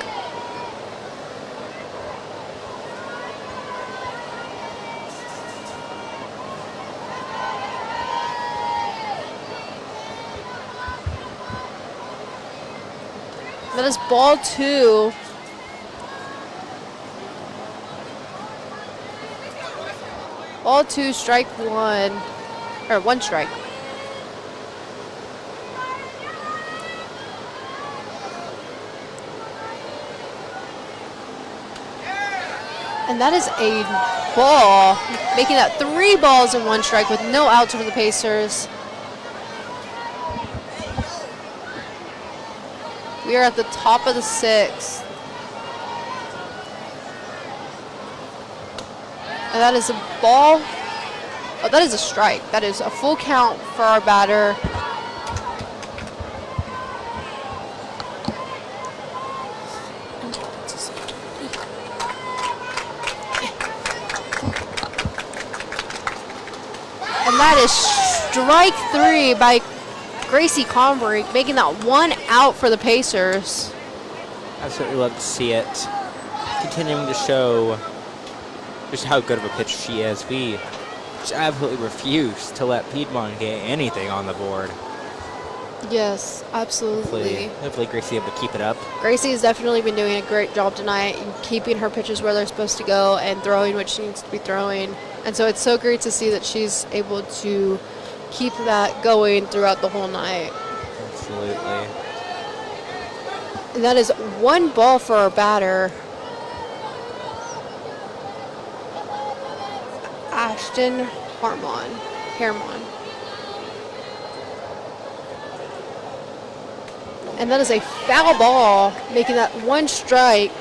That is ball 2. Ball 2, strike 1, or 1 strike. And that is a ball, making that 3 balls and 1 strike with no outs for the Pacers. We are at the top of the 6th. And that is a ball. Oh, that is a strike. That is a full count for our batter. And that is strike 3 by Gracie Convery, making that 1 out for the Pacers. Absolutely love to see it. Continuing to show just how good of a pitcher she is. We just absolutely refuse to let Piedmont get anything on the board. Yes, absolutely. Hopefully Gracie able to keep it up. Gracie has definitely been doing a great job tonight in keeping her pitches where they're supposed to go and throwing what she needs to be throwing. And so it's so great to see that she's able to keep that going throughout the whole night. Absolutely. And that is 1 ball for our batter. Ashton Harmon. And that is a foul ball, making that 1 strike.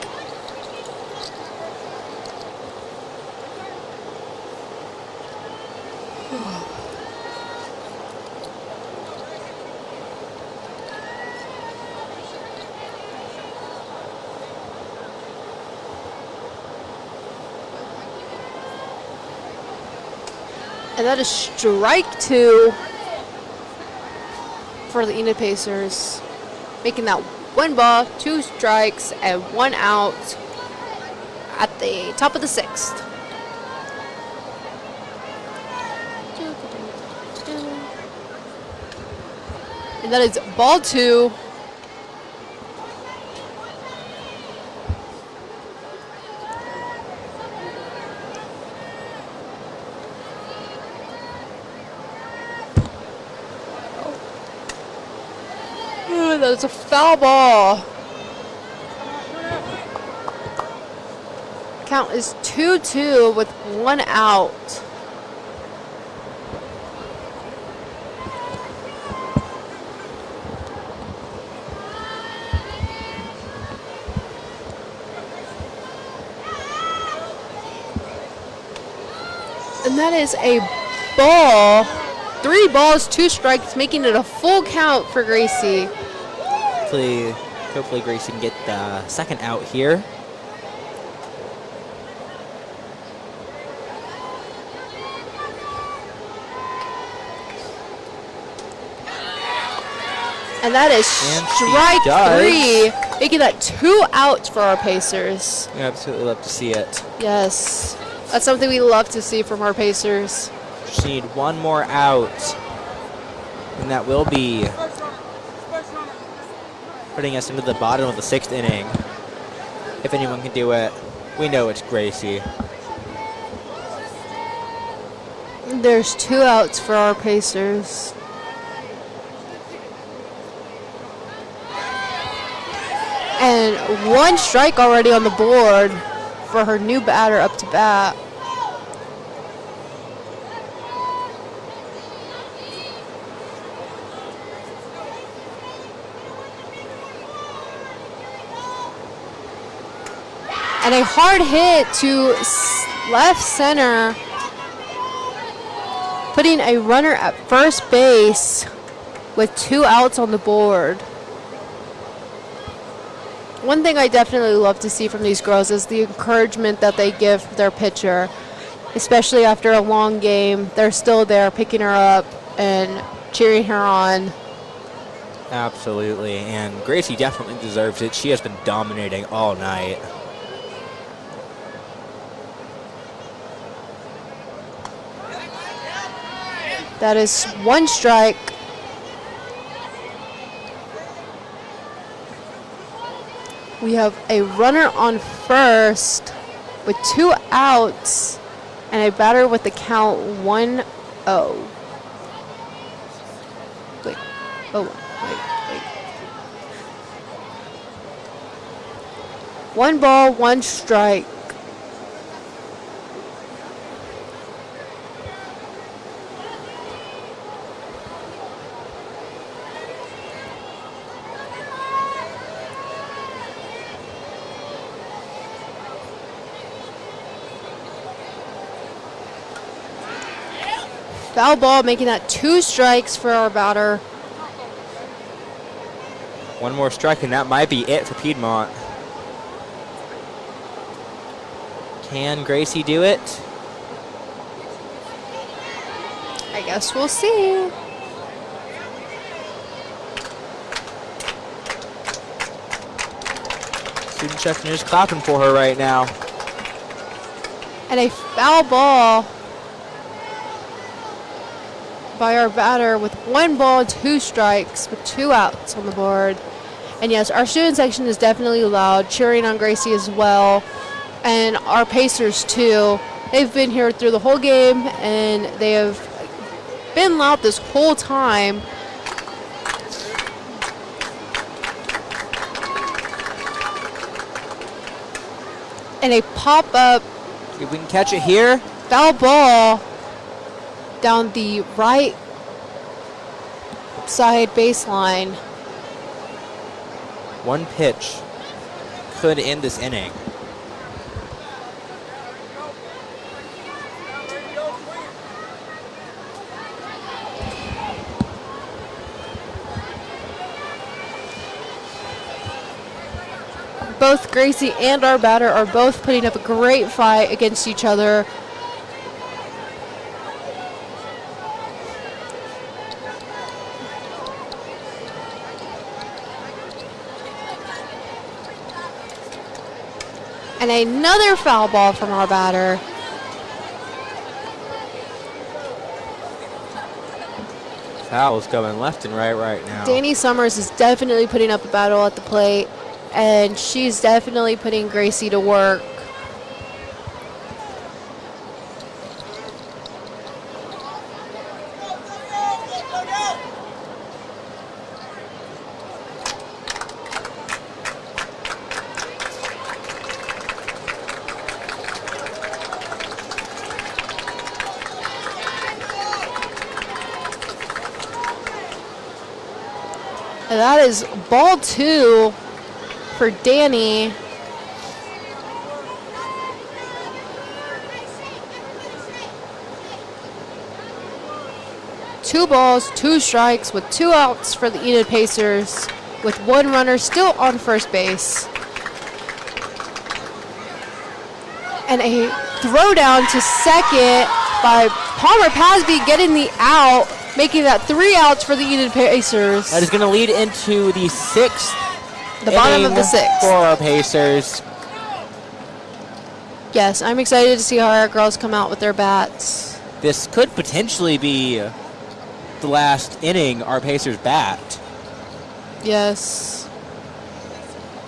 And that is strike 2 for the Enid Pacers, making that 1 ball, 2 strikes, and 1 out at the top of the 6th. And that is ball 2. That's a foul ball. Count is 2-2 with 1 out. And that is a ball. 3 balls, 2 strikes, making it a full count for Gracie. Hopefully Gracie can get the 2nd out here. And that is strike 3, making that 2 outs for our Pacers. We absolutely love to see it. Yes, that's something we love to see from our Pacers. Just need 1 more out, and that will be putting us into the bottom of the 6th inning. If anyone can do it, we know it's Gracie. There's 2 outs for our Pacers. And 1 strike already on the board for her new batter up to bat. And a hard hit to left center, putting a runner at first base with 2 outs on the board. One thing I definitely love to see from these girls is the encouragement that they give their pitcher, especially after a long game. They're still there picking her up and cheering her on. Absolutely, and Gracie definitely deserves it. She has been dominating all night. That is one strike. We have a runner on first with 2 outs and a batter with the count 1-0. Wait. Oh, wait. 1 ball, 1 strike. Foul ball, making that 2 strikes for our batter. One more strike, and that might be it for Piedmont. Can Gracie do it? I guess we'll see. Student section is clapping for her right now. And a foul ball by our batter with 1 ball, 2 strikes with 2 outs on the board. And yes, our student section is definitely loud, cheering on Gracie as well. And our Pacers too. They've been here through the whole game and they have been loud this whole time. And a pop-up. If we can catch it here. Foul ball down the right side baseline. One pitch could end this inning. Both Gracie and our batter are both putting up a great fight against each other. And another foul ball from our batter. Fouls going left and right now. Danny Summers is definitely putting up a battle at the plate, and she's definitely putting Gracie to work. And that is ball 2 for Danny. Two balls, 2 strikes with 2 outs for the Enid Pacers, with 1 runner still on first base. And a throw down to second by Palmer Pasby, getting the out, making that 3 outs for the Enid Pacers. That is going to lead into the 6th. The bottom of the 6th. For our Pacers. Yes, I'm excited to see how our girls come out with their bats. This could potentially be the last inning our Pacers bat. Yes.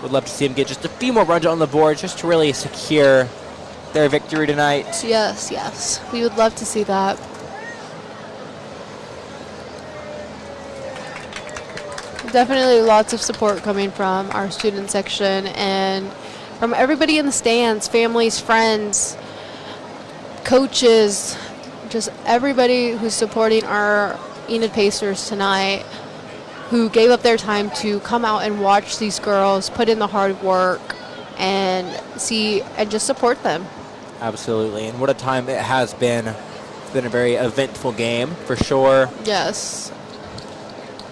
Would love to see them get just a few more runs on the board just to really secure their victory tonight. Yes, yes. We would love to see that. Definitely lots of support coming from our student section and from everybody in the stands, families, friends, coaches, just everybody who's supporting our Enid Pacers tonight, who gave up their time to come out and watch these girls put in the hard work and see and just support them. Absolutely, and what a time it has been. It's been a very eventful game for sure. Yes.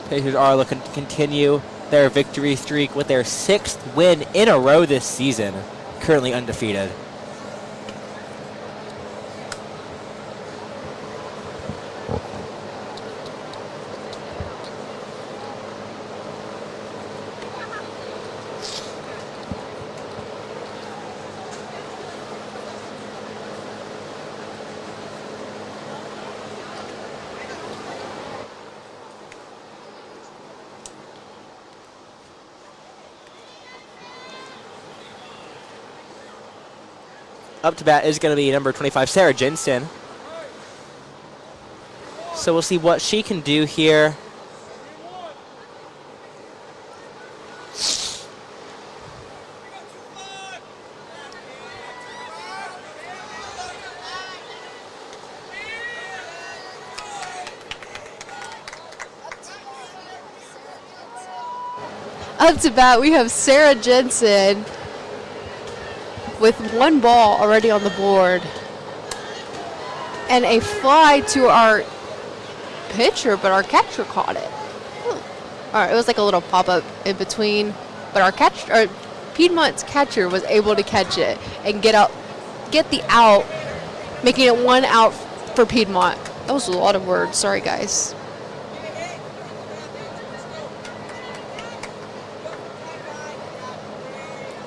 Pacers are looking to continue their victory streak with their 6th win in a row this season, currently undefeated. Up to bat is going to be number 25, Sarah Jensen. So we'll see what she can do here. Up to bat, we have Sarah Jensen with one ball already on the board. And a fly to our pitcher, but our catcher caught it. All right, it was like a little pop-up in between, but our Piedmont's catcher was able to catch it and get the out, making it 1 out for Piedmont. That was a lot of words. Sorry, guys.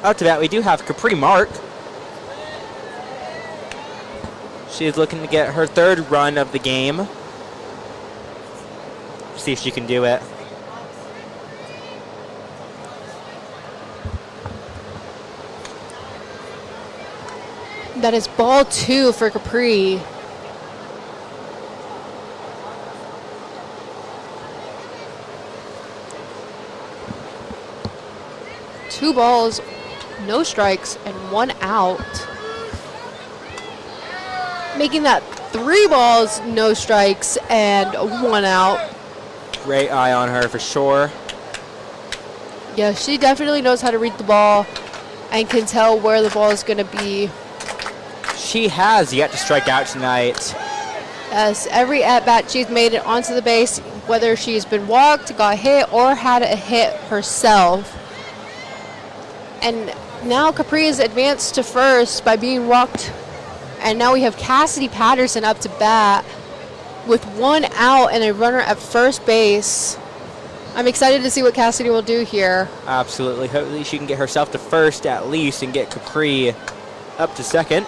Up to bat, we do have Capri Mark. She is looking to get her 3rd run of the game. See if she can do it. That is ball 2 for Capri. Two balls, no strikes, and 1 out. Making that 3 balls, no strikes, and 1 out. Great eye on her for sure. Yeah, she definitely knows how to read the ball and can tell where the ball is going to be. She has yet to strike out tonight. Yes, every at-bat she's made it onto the base, whether she's been walked, got hit, or had a hit herself. And now Capri is advanced to first by being walked. And now we have Cassidy Patterson up to bat with 1 out and a runner at first base. I'm excited to see what Cassidy will do here. Absolutely. Hopefully she can get herself to first at least and get Capri up to second.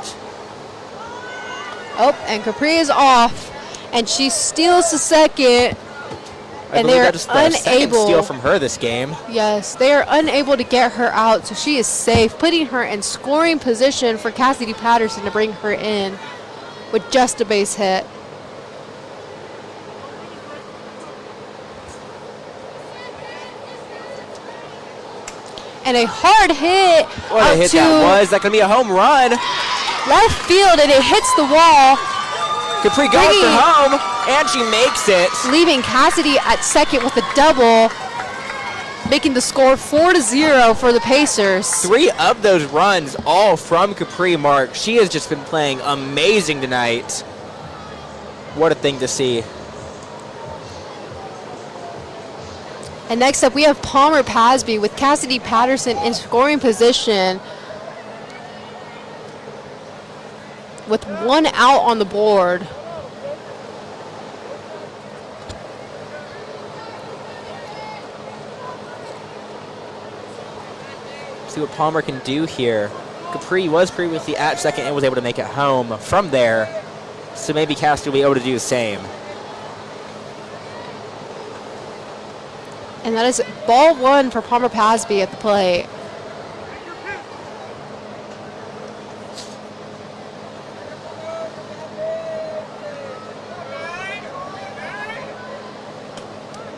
Oh, and Capri is off, and she steals the second. I believe that is the second steal from her this game. Yes, they are unable to get her out, so she is safe, putting her in scoring position for Cassidy Patterson to bring her in with just a base hit. And a hard hit What out a hit to that was. That could be a home run. left field, and it hits the wall, Capri goes for home, and she makes it. leaving Cassidy at second with a double, making the score 4-0 for the Pacers. 3 of those runs all from Capri Mark. She has just been playing amazing tonight. What a thing to see. And next up, we have Palmer Pasby with Cassidy Patterson in scoring position with 1 out on the board. See what Palmer can do here. Capri was previously at second and was able to make it home from there. So maybe Cassidy will be able to do the same. And that is ball 1 for Palmer Pasby at the plate.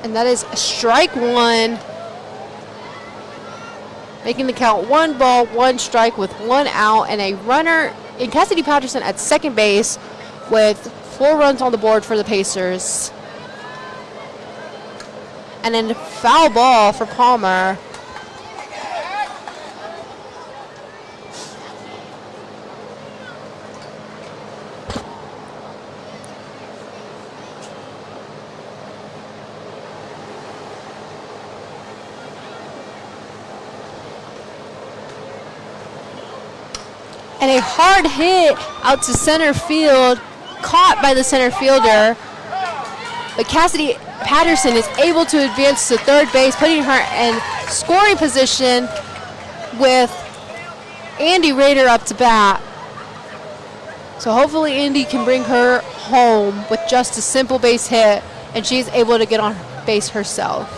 And that is strike 1, making the count 1 ball, 1 strike with 1 out, and a runner in Cassidy Patterson at second base with 4 runs on the board for the Pacers. And then foul ball for Palmer. And a hard hit out to center field, caught by the center fielder. But Cassidy Patterson is able to advance to third base, putting her in scoring position with Andy Rader up to bat. So hopefully Andy can bring her home with just a simple base hit, and she's able to get on base herself.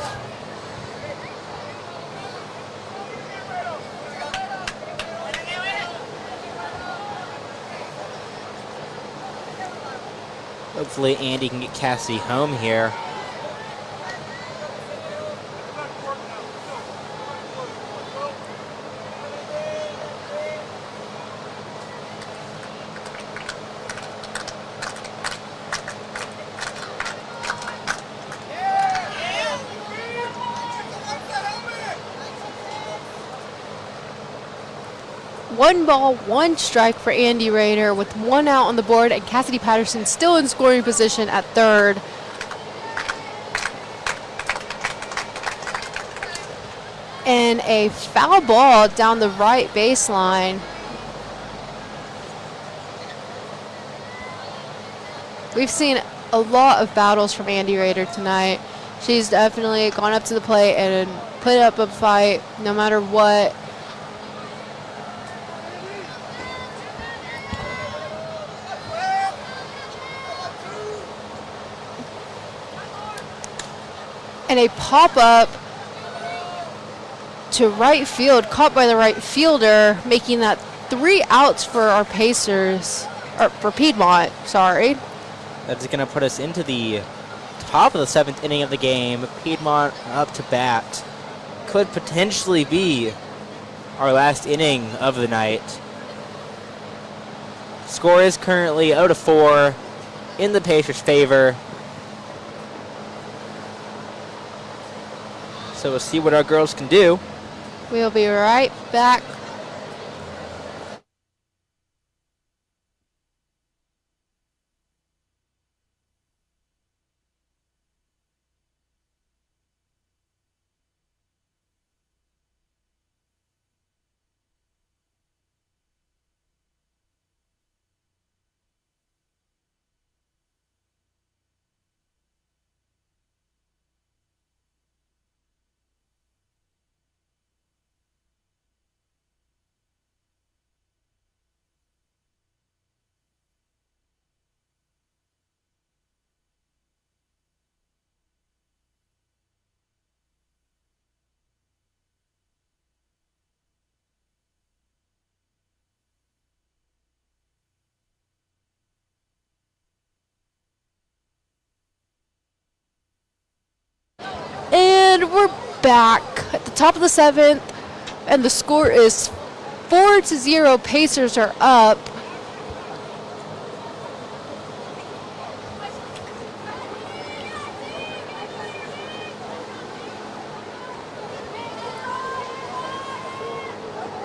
Hopefully Andy can get Cassidy home here. One ball, one strike for Andy Rader with one out on the board, and Cassidy Patterson still in scoring position at third. And a foul ball down the right baseline. We've seen a lot of battles from Andy Rader tonight. She's definitely gone up to the plate and put up a fight no matter what. And a pop-up to right field, caught by the right fielder, making that 3 outs for our Pacers, or for Piedmont, sorry. That's going to put us into the top of the 7th inning of the game. Piedmont up to bat. Could potentially be our last inning of the night. Score is currently 0-4 in the Pacers' favor. So we'll see what our girls can do. We'll be right back. And we're back at the top of the 7th, and the score is 4-0. Pacers are up.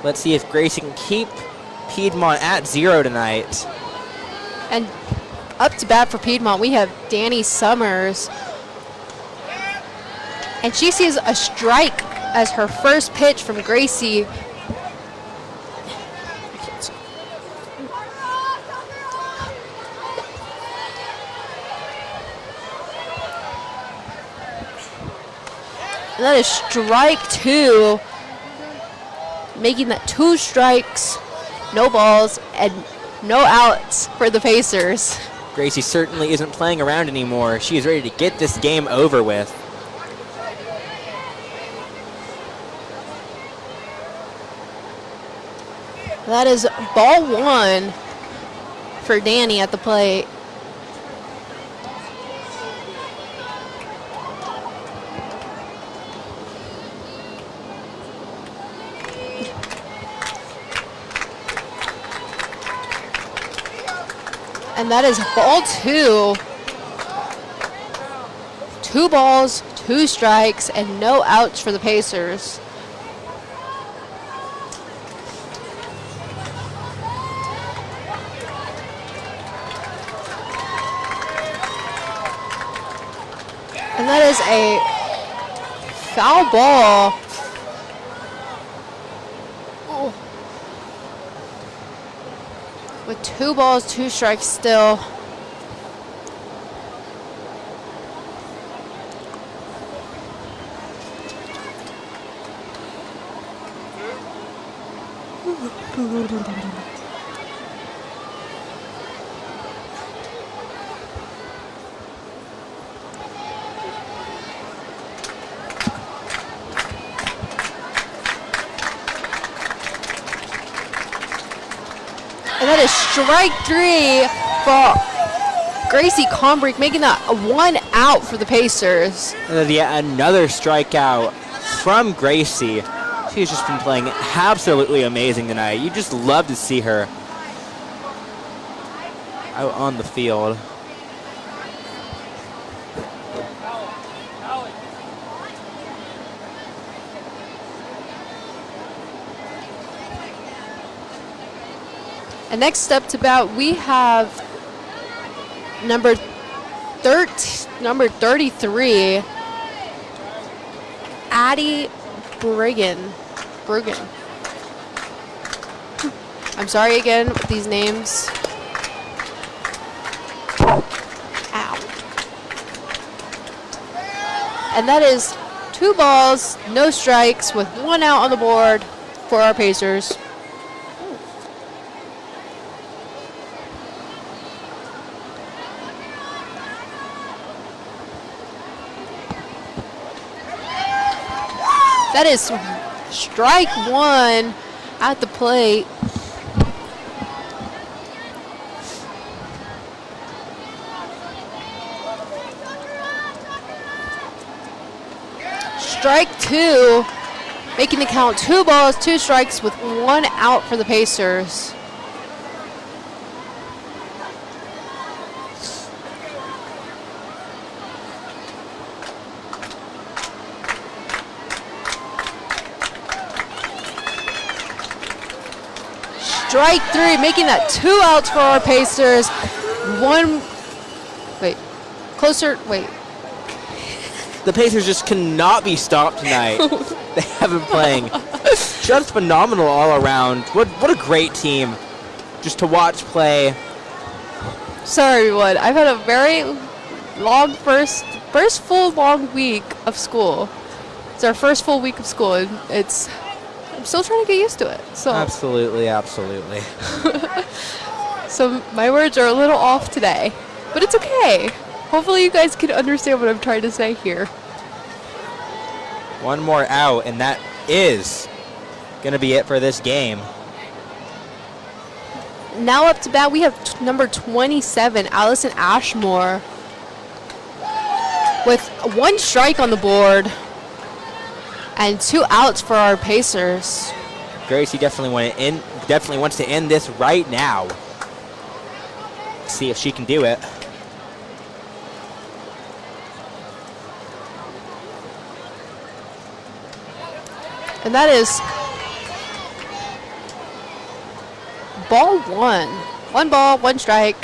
Let's see if Gracie can keep Piedmont at 0 tonight. And up to bat for Piedmont, we have Danny Summers. And she sees a strike as her first pitch from Gracie. And that is strike 2, making that 2 strikes, no balls, and no outs for the Pacers. Gracie certainly isn't playing around anymore. She is ready to get this game over with. That is ball 1 for Danny at the plate. And that is ball 2. 2 balls, 2 strikes, and no outs for the Pacers. And that is a foul ball. Oh. With 2 balls, 2 strikes still. And that is strike 3 for Gracie Combrick making that a 1 out for the Pacers. And then yet another strikeout from Gracie. She's just been playing absolutely amazing tonight. You just love to see her out on the field. And next up to bat, we have number 33, Addie Bruggen. I'm sorry again with these names. Ow. And that is 2 balls, no strikes, with 1 out on the board for our Pacers. That is strike 1 at the plate. Strike 2, making the count 2 balls, 2 strikes with 1 out for the Pacers. Strike 3, making that 2 outs for our Pacers. The Pacers just cannot be stopped tonight. They have been playing just phenomenal all around. What a great team just to watch play. Sorry, everyone. I've had a very long first full long week of school. It's our first full week of school, and I'm still trying to get used to it. So Absolutely. So my words are a little off today, but it's okay. Hopefully you guys can understand what I'm trying to say here. 1 more out, and that is going to be it for this game. Now up to bat, we have number 27, Allison Ashmore, with 1 strike on the board and 2 outs for our Pacers. Gracie definitely wants to end this right now. See if she can do it. And that is ball 1. 1 ball, 1 strike.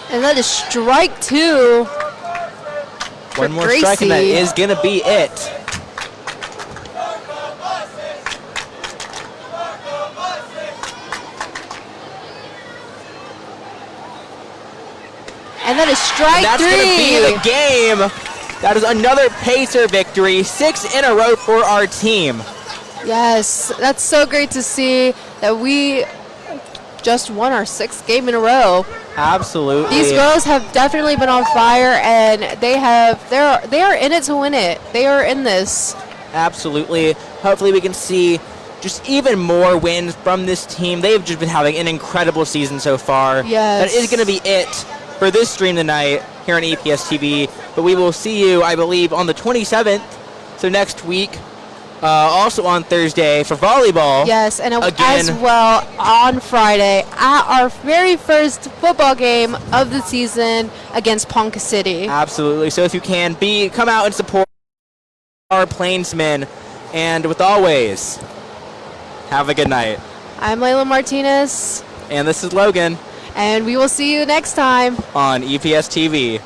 And that is strike 2. One more strike, and that is going to be it. And that is strike 3. That's going to be the game. That is another Pacer victory, 6 in a row for our team. Yes, that's so great to see that we just won our 6th game in a row. Absolutely. These girls have definitely been on fire, and they are in it to win it. They are in this. Absolutely. Hopefully we can see just even more wins from this team. They've just been having an incredible season so far. Yes. That is going to be it for this stream tonight here on EPS TV. But we will see you, I believe, on the 27th, so next week. Also on Thursday for volleyball. Yes, and again, as well on Friday at our very first football game of the season against Ponca City. Absolutely. So if you can, come out and support our Plainsmen. And with always, have a good night. I'm Layla Martinez. And this is Logan. And we will see you next time On EPS TV.